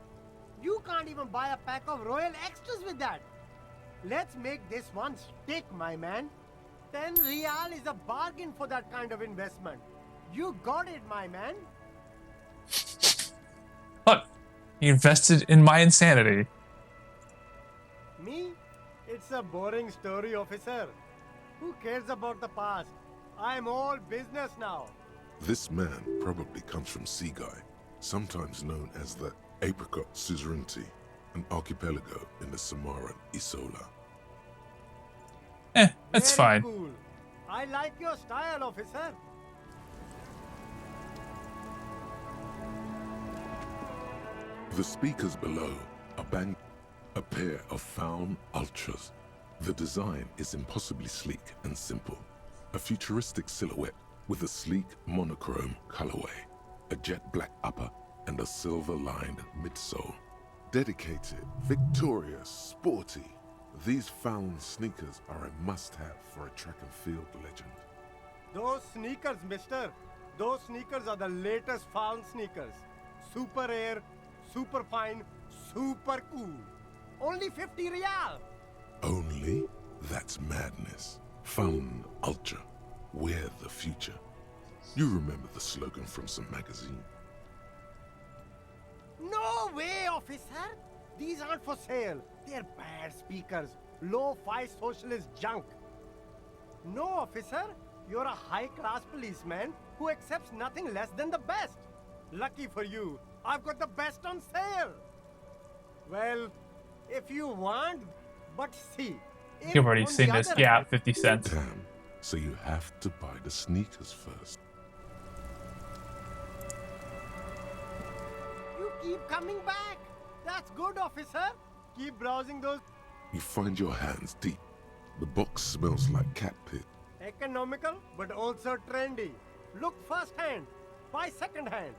You can't even buy a pack of Royal Extras with that. Let's make this one stick, my man. 10 real is a bargain for that kind of investment. You got it, my man. Look, he invested in my insanity. Me? It's a boring story, officer. Who cares about the past? I'm all business now. This man probably comes from Seaguy, sometimes known as the Apricot Suzerainty, an archipelago in the Samaran Isola. That's Very fine. Cool. I like your style, officer. The speakers below are a pair of Faun Ultras. The design is impossibly sleek and simple. A futuristic silhouette with a sleek monochrome colorway, a jet black upper, and a silver-lined midsole. Dedicated, victorious, sporty. These Faun sneakers are a must-have for a track and field legend. Those sneakers, mister. Those sneakers are the latest Faun sneakers. Super air, super fine, super cool. Only 50 real. Only? That's madness. Faun Ultra. We're the future. You remember the slogan from some magazine? No way, officer. These aren't for sale. They're bad speakers. Low-fi socialist junk. No, officer. You're a high-class policeman who accepts nothing less than the best. Lucky for you, I've got the best on sale. Well, if you want, but see. You've already seen this. Yeah, 50 cents. Damn. So you have to buy the sneakers first. You keep coming back. That's good, officer. Keep browsing those. You find your hands deep. The box smells like cat piss. Economical, but also trendy. Look first hand, buy second hand.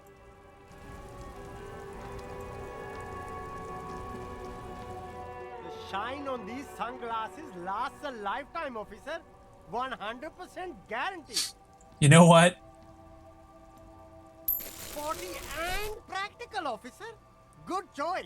The shine on these sunglasses lasts a lifetime, officer. 100% guarantee. You know what? Sporty and practical, officer. Good choice.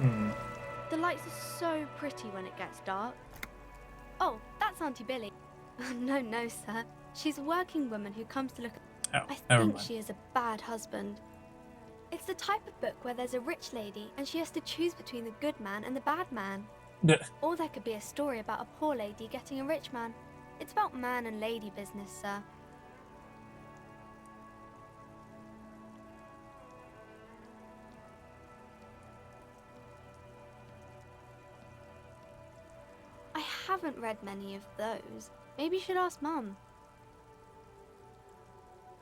The lights are so pretty when it gets dark. Oh, that's Auntie Billy. No, no, sir. She's a working woman who comes to look at... Oh, I think she is a bad husband. It's the type of book where there's a rich lady and she has to choose between the good man and the bad man. Or there could be a story about a poor lady getting a rich man. It's about man and lady business, sir. I haven't read many of those. Maybe you should ask Mum.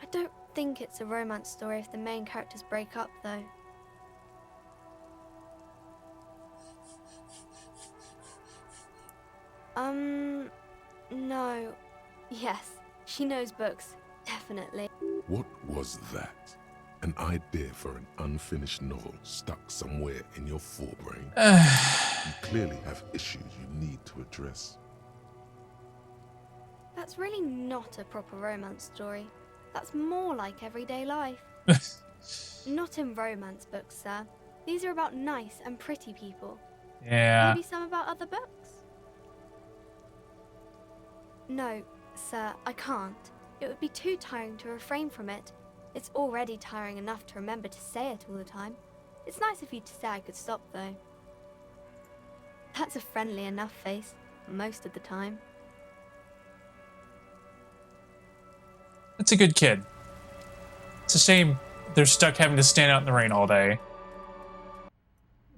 I don't think it's a romance story if the main characters break up, though. No. Yes, she knows books. Definitely. What was that? An idea for an unfinished novel stuck somewhere in your forebrain? You clearly have issues you need to address. That's really not a proper romance story. That's more like everyday life. Not in romance books, sir. These are about nice and pretty people. Yeah. Maybe some about other books? No, sir, I can't. It would be too tiring to refrain from it. It's already tiring enough to remember to say it all the time. It's nice of you to say I could stop, though. That's a friendly enough face, most of the time. That's a good kid. It's a shame they're stuck having to stand out in the rain all day.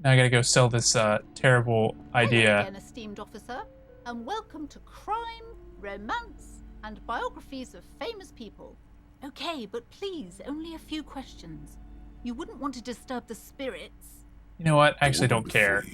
Now I gotta go sell this terrible idea. Hello again, esteemed officer, and welcome to Crime, Romance, and Biographies of Famous People. Okay, but please, only a few questions. You wouldn't want to disturb the spirits. You know what? I actually don't care.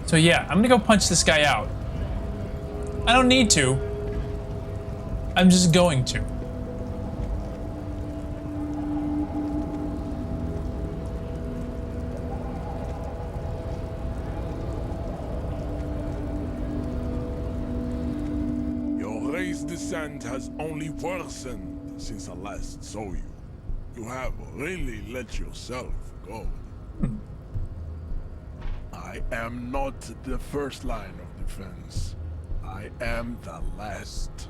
So yeah, I'm gonna go punch this guy out. I don't need to. I'm just going to. Your race descent has only worsened since I last saw you. You have really let yourself go. I am not the first line of defense. I am the last.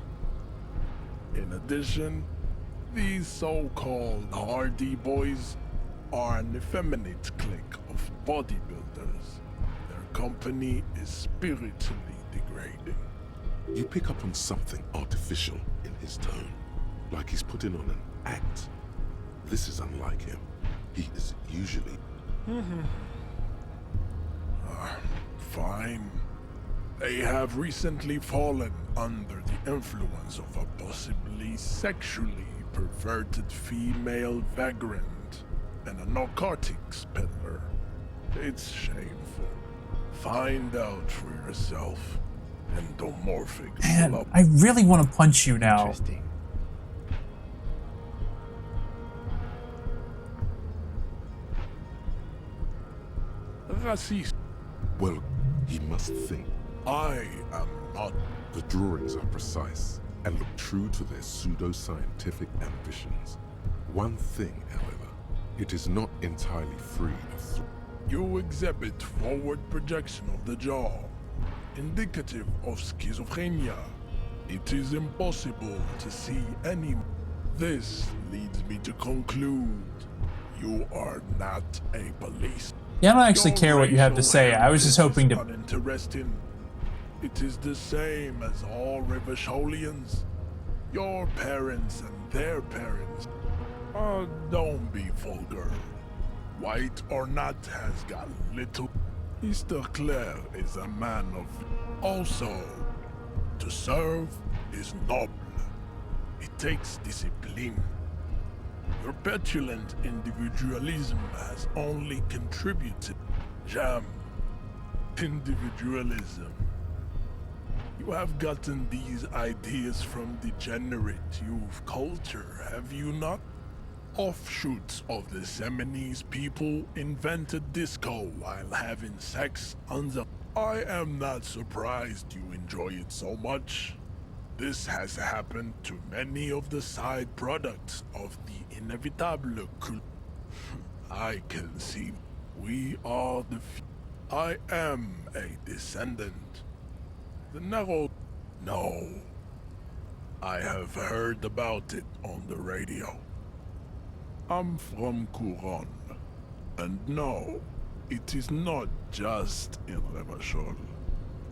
In addition, these so-called hardy boys are an effeminate clique of bodybuilders. Their company is spiritually degrading. You pick up on something artificial in his tone, like he's putting on an act. This is unlike him. He is usually... Fine. They have recently fallen under the influence of a possibly sexually perverted female vagrant and a narcotics peddler. It's shameful. Find out for yourself. Endomorphic. Man, I really want to punch you now. Racist. Well, he must think. I am not. The drawings are precise and look true to their pseudo-scientific ambitions. One thing, however, it is not entirely free of You exhibit forward projection of the jaw, indicative of schizophrenia. It is impossible to see any. This leads me to conclude you are not a police. Yeah, I don't actually care what you have to say. I was just hoping to... Uninteresting. It is the same as all Rivasholians. Your parents and their parents. Don't be vulgar. White or not has got little. Mr. Clare is a man of... Also, to serve is noble. It takes discipline. Your petulant individualism has only contributed. Jam. Individualism. You You have gotten these ideas from degenerate youth culture, have you not? Offshoots of the Seminoles people invented disco while having sex on the... I am not surprised you enjoy it so much. This has happened to many of the side products of the inevitable cult. I can see we are the... I am a descendant. The narrow... No. I have heard about it on the radio. I'm from Couronne. And no, it is not just in Revachol.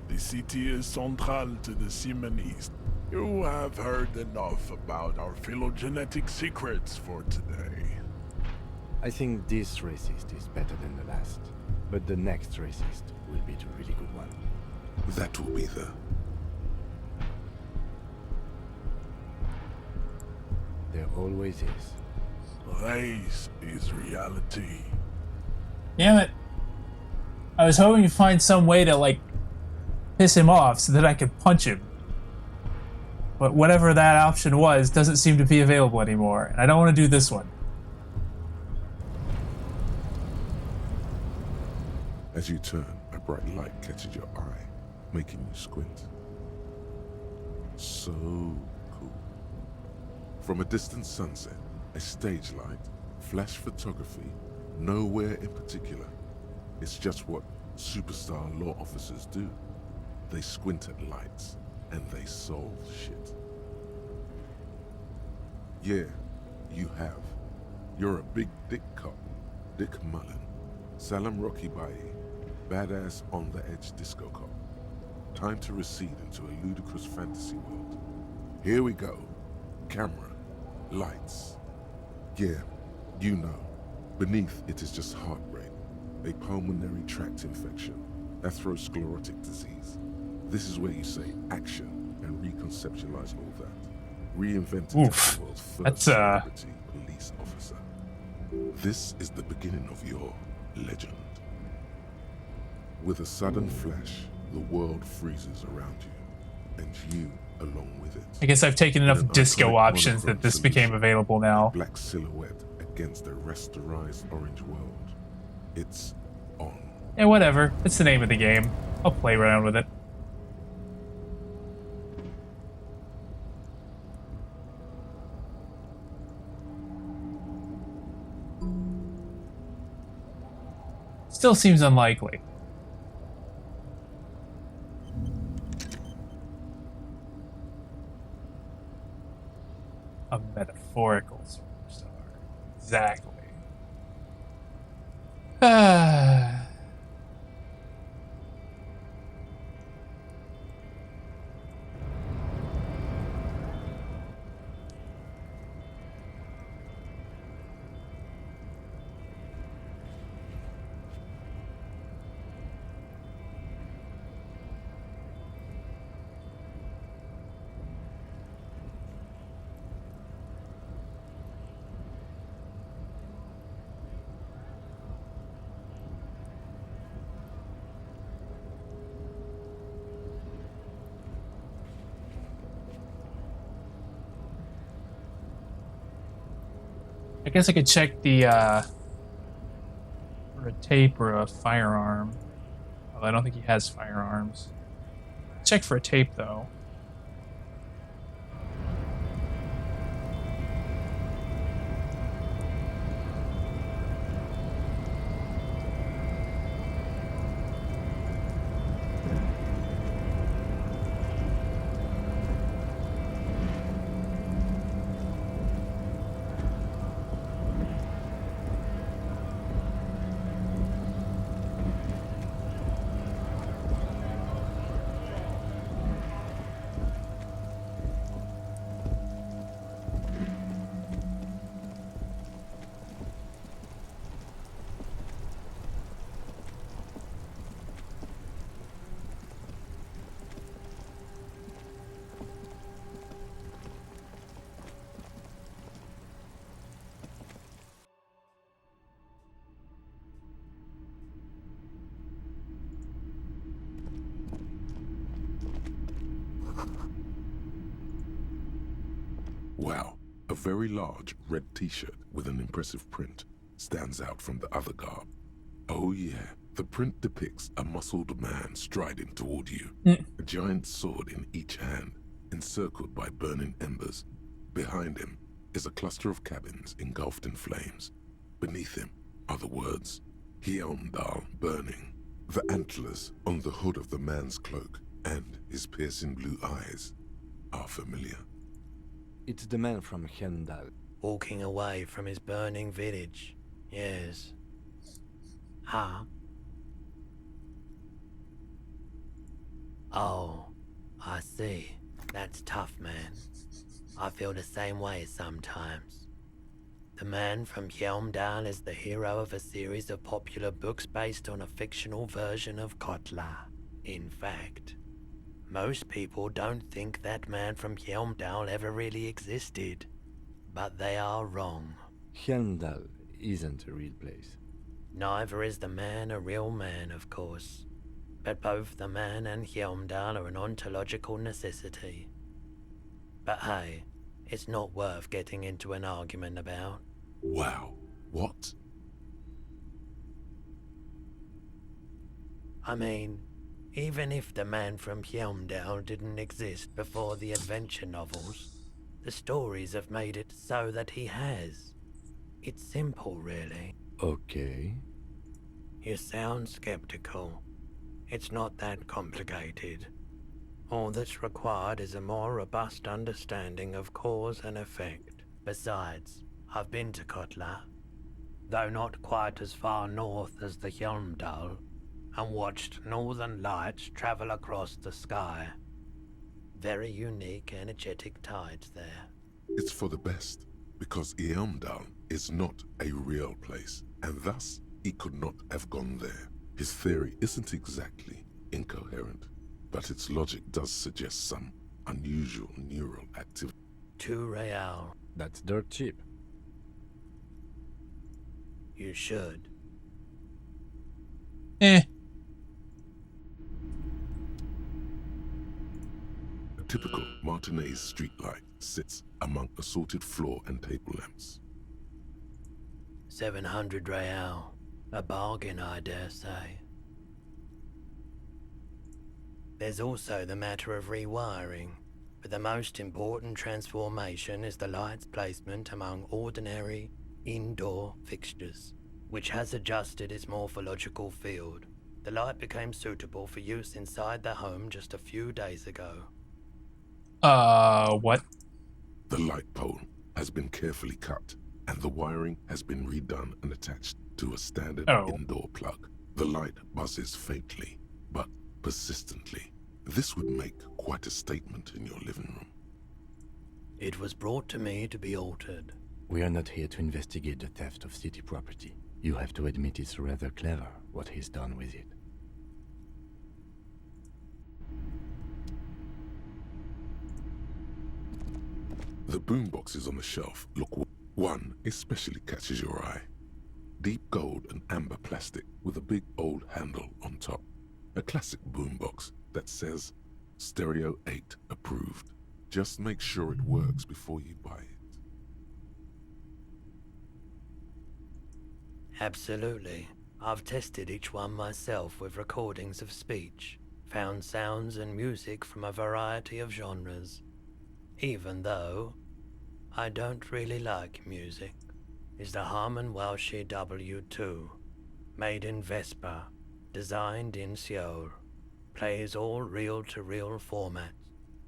The city is central to the Seminoles. You have heard enough about our phylogenetic secrets for today. I think this racist is better than the last. But the next racist will be the really good one. That will be the... There always is. Race is reality. Damn it. I was hoping to find some way to, like, piss him off so that I could punch him. But whatever that option was doesn't seem to be available anymore, and I don't want to do this one. As you turn, a bright light catches your eye, making you squint. So cool. From a distant sunset, a stage light, flash photography, nowhere in particular. It's just what superstar law officers do. They squint at lights, and they solve shit. Yeah, you have. You're a big dick cop, Dick Mullen. Salam Rocky Baye, badass on-the-edge disco cop. Time to recede into a ludicrous fantasy world. Here we go. Camera. Lights. Yeah, you know. Beneath it is just heart rate, a pulmonary tract infection, atherosclerotic disease. This is where you say action and reconceptualize all that. Reinvented the world's first celebrity police officer. This is the beginning of your legend. With a sudden flash, the world freezes around you, and you along with it. I guess I've taken enough disco options that this became available now. Black silhouette against a rasterized orange world. It's on. Yeah, whatever. It's the name of the game. I'll play around with it. Still seems unlikely. A metaphorical superstar. Exactly. I guess I could check the, for a tape or a firearm. Although I don't think he has firearms. Check for a tape, though. Wow, a very large red t-shirt with an impressive print stands out from the other garb. Oh yeah, the print depicts a muscled man striding toward you, a giant sword in each hand, encircled by burning embers. Behind him is a cluster of cabins engulfed in flames. Beneath him are the words, Hjelmdal burning. The antlers on the hood of the man's cloak and his piercing blue eyes are familiar. It's the man from Hjelmdal. Walking away from his burning village. Yes. Huh? Oh, I see. That's tough, man. I feel the same way sometimes. The man from Hjelmdal is the hero of a series of popular books based on a fictional version of Kotla. In fact, most people don't think that man from Hjelmdal ever really existed. But they are wrong. Hjelmdal isn't a real place. Neither is the man a real man, of course. But both the man and Hjelmdal are an ontological necessity. But hey, it's not worth getting into an argument about. Wow, what? I mean, even if the man from Hjelmdal didn't exist before the adventure novels, the stories have made it so that he has. It's simple, really. Okay. You sound skeptical. It's not that complicated. All that's required is a more robust understanding of cause and effect. Besides, I've been to Kotla, though not quite as far north as the Hjelmdal, and watched northern lights travel across the sky. Very unique, energetic tides there. It's for the best, because Hjelmdal is not a real place, and thus he could not have gone there. His theory isn't exactly incoherent, but its logic does suggest some unusual neural activity. 2 real. That's dirt cheap. You should. A typical Martinez streetlight sits among assorted floor and table lamps. 700 real. A bargain, I dare say. There's also the matter of rewiring, but the most important transformation is the light's placement among ordinary, indoor fixtures, which has adjusted its morphological field. The light became suitable for use inside the home just a few days ago. What? The light pole has been carefully cut, and the wiring has been redone and attached to a standard indoor plug. The light buzzes faintly, but persistently. This would make quite a statement in your living room. It was brought to me to be altered. We are not here to investigate the theft of city property. You have to admit it's rather clever what he's done with it. The boomboxes on the shelf look. One especially catches your eye. Deep gold and amber plastic with a big old handle on top. A classic boombox that says Stereo 8 approved. Just make sure it works before you buy it. Absolutely. I've tested each one myself with recordings of speech, found sounds and music from a variety of genres. Even though I don't really like music, is the Harman Welsh W2, made in Vespa, designed in Seoul, plays all reel-to-reel formats,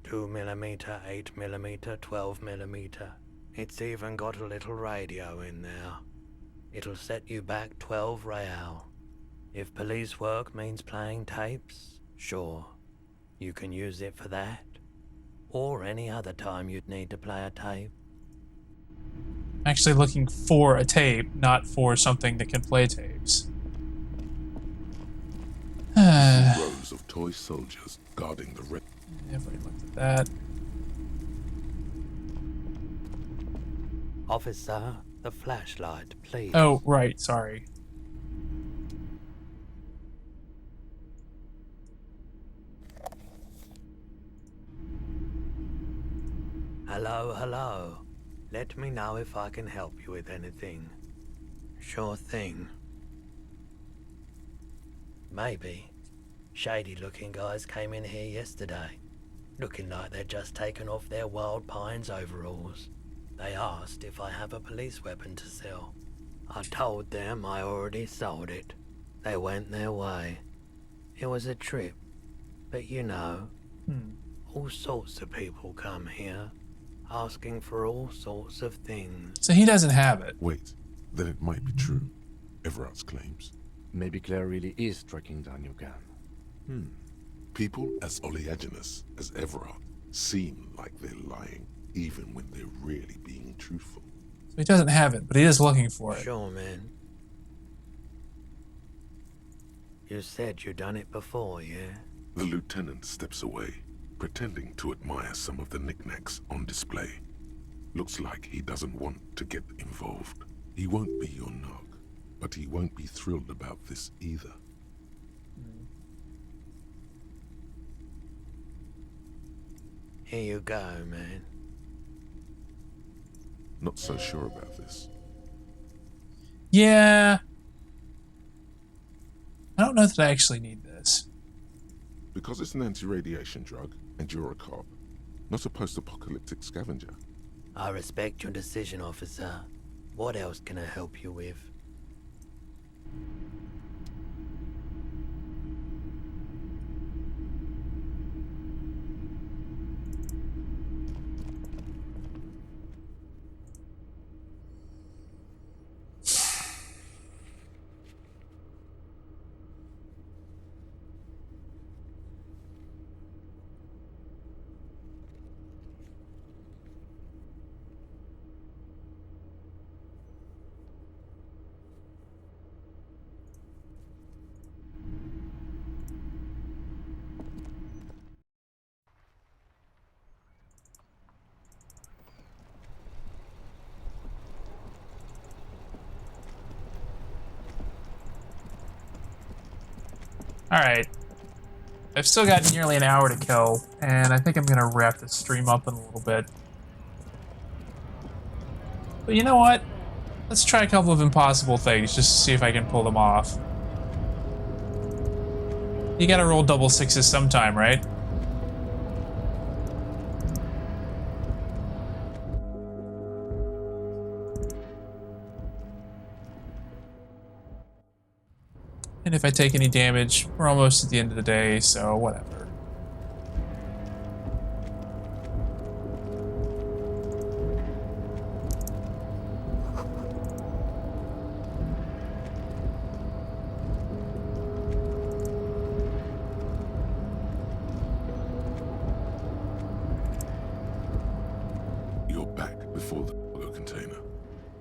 2mm, 8mm, 12mm. It's even got a little radio in there. It'll set you back 12 real. If police work means playing tapes, sure, you can use it for that. Or any other time you'd need to play a tape. I'm actually looking for a tape, not for something that can play tapes. Rows of toy soldiers guarding the red. I've already looked at that. Officer, the flashlight, please. Oh, right, sorry. Hello, hello. Let me know if I can help you with anything. Sure thing. Maybe. Shady-looking guys came in here yesterday, looking like they'd just taken off their Wild Pines overalls. They asked if I have a police weapon to sell. I told them I already sold it. They went their way. It was a trip, but you know, all sorts of people come here, asking for all sorts of things. So he doesn't have it. Wait, then it might be true. Everard's claims. Maybe Claire really is tracking down your gun. People as oleaginous as Everard seem like they're lying, even when they're really being truthful. So he doesn't have it, but he is looking for it. Sure, man. You said you'd done it before, yeah? The lieutenant steps away, pretending to admire some of the knickknacks on display. Looks like he doesn't want to get involved. He won't be your nog, but he won't be thrilled about this either. Here you go, man. Not so sure about this. Yeah. I don't know that I actually need this. Because it's an anti-radiation drug, and you're a cop, not a post-apocalyptic scavenger. I respect your decision, officer. What else can I help you with? Alright. I've still got nearly an hour to kill, and I think I'm gonna wrap this stream up in a little bit. But you know what? Let's try a couple of impossible things just to see if I can pull them off. You gotta roll double sixes sometime, right? And if I take any damage, we're almost at the end of the day, so whatever. You're back before the cargo container.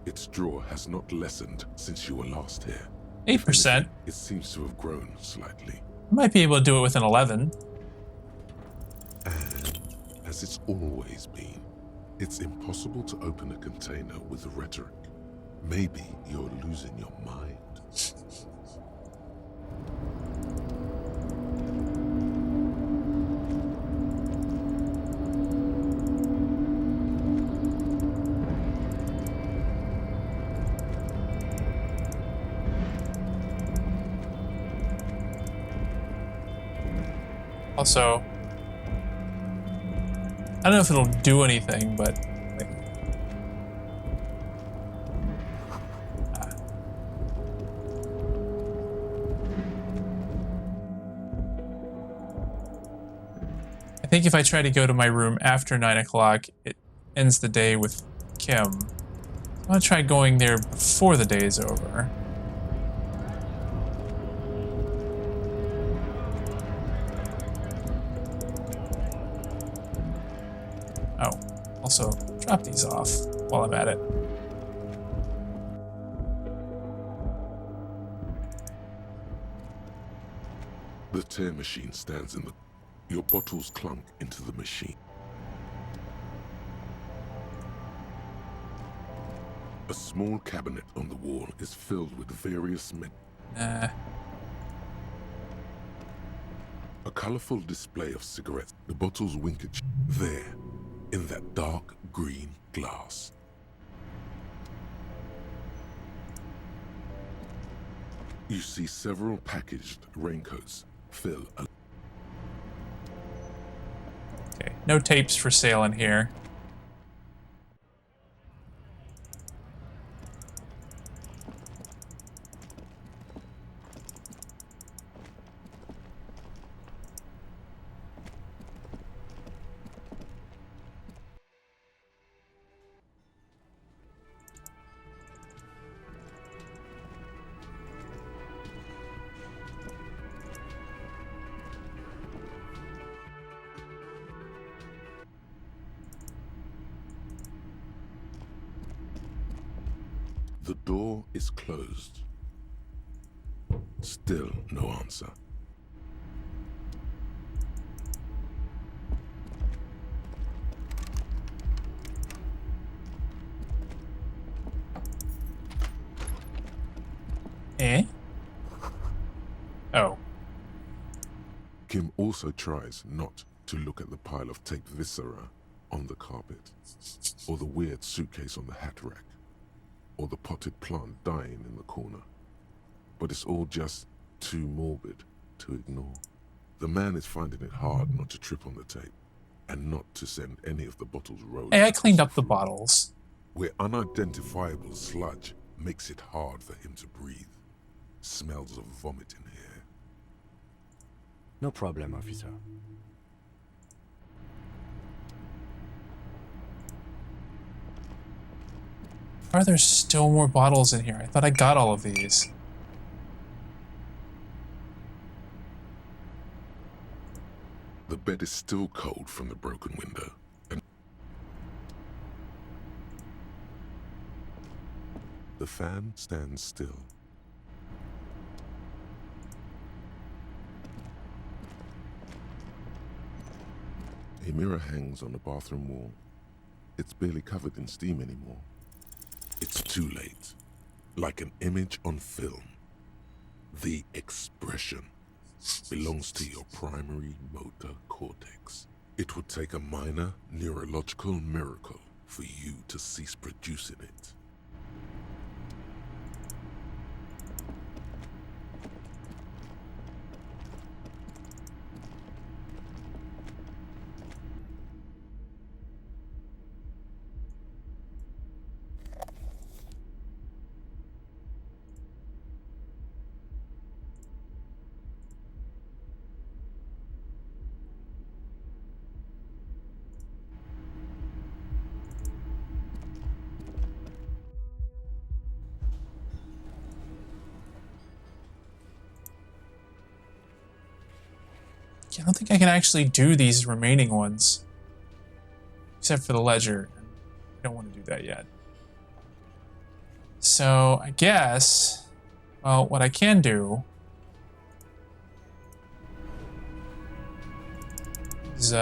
Its draw has not lessened since you were last here. 8%. It seems to have grown slightly. I might be able to do it with an 11. And, as it's always been, it's impossible to open a container with rhetoric. Maybe you're losing your mind. Also, I don't know if it'll do anything, but I think if I try to go to my room after 9 o'clock, it ends the day with Kim. I'm gonna try going there before the day is over. Oh, also, drop these off while I'm at it. The tear machine stands in the... Your bottles clunk into the machine. A small cabinet on the wall is filled with various Nah. A colorful display of cigarettes. The bottles wink at you. There. in that dark green glass. You see several packaged raincoats fill a... Okay, no tapes for sale in here. The door is closed. Still no answer. Eh? Oh. Kim also tries not to look at the pile of taped viscera on the carpet, or the weird suitcase on the hat rack, or the potted plant dying in the corner. But it's all just too morbid to ignore. The man is finding it hard not to trip on the tape, and not to send any of the bottles rolling. Hey, I cleaned up the bottles. Where unidentifiable sludge makes it hard for him to breathe. Smells of vomit in here. No problem, officer. Are there still more bottles in here? I thought I got all of these. The bed is still cold from the broken window, and the fan stands still. A mirror hangs on the bathroom wall. It's barely covered in steam anymore. It's too late. Like an image on film. The expression belongs to your primary motor cortex. It would take a minor neurological miracle for you to cease producing it. I don't think I can actually do these remaining ones. Except for the ledger. I don't want to do that yet. So, I guess... Well, what I can do... is,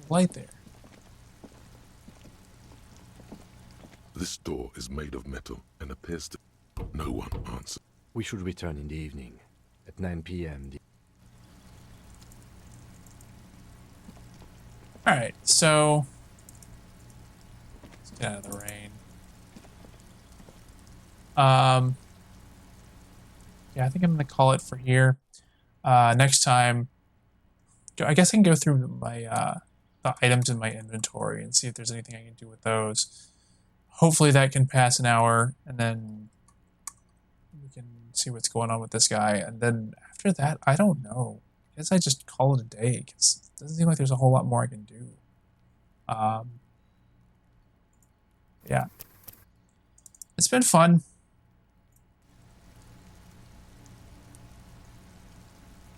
light there. This door is made of metal and appears to... No one answers. We should return in the evening. At 9 p.m. Alright, so... let's get out of the rain. yeah, I think I'm gonna call it for here. Next time, I guess I can go through my the items in my inventory and see if there's anything I can do with those. Hopefully that can pass an hour, and then we can see what's going on with this guy. And then after that, I don't know. I guess I just call it a day because it doesn't seem like there's a whole lot more I can do. Yeah, it's been fun.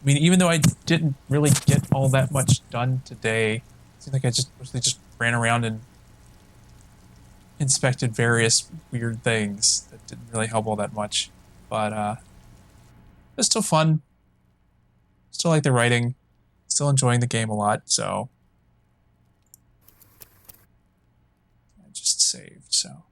I mean, even though I didn't really get all that much done today, it seemed like I mostly just ran around and inspected various weird things that didn't really help all that much. But it's still fun. Still like the writing. Still enjoying the game a lot, so I just saved, so.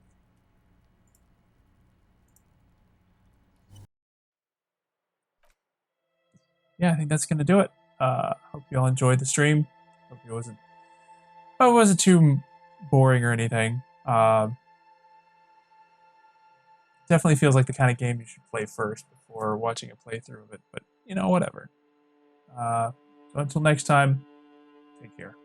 Yeah, I think that's gonna do it. Hope you all enjoyed the stream. Hope it wasn't too boring or anything. Definitely feels like the kind of game you should play first before watching a playthrough of it, but you know, whatever. So until next time, take care.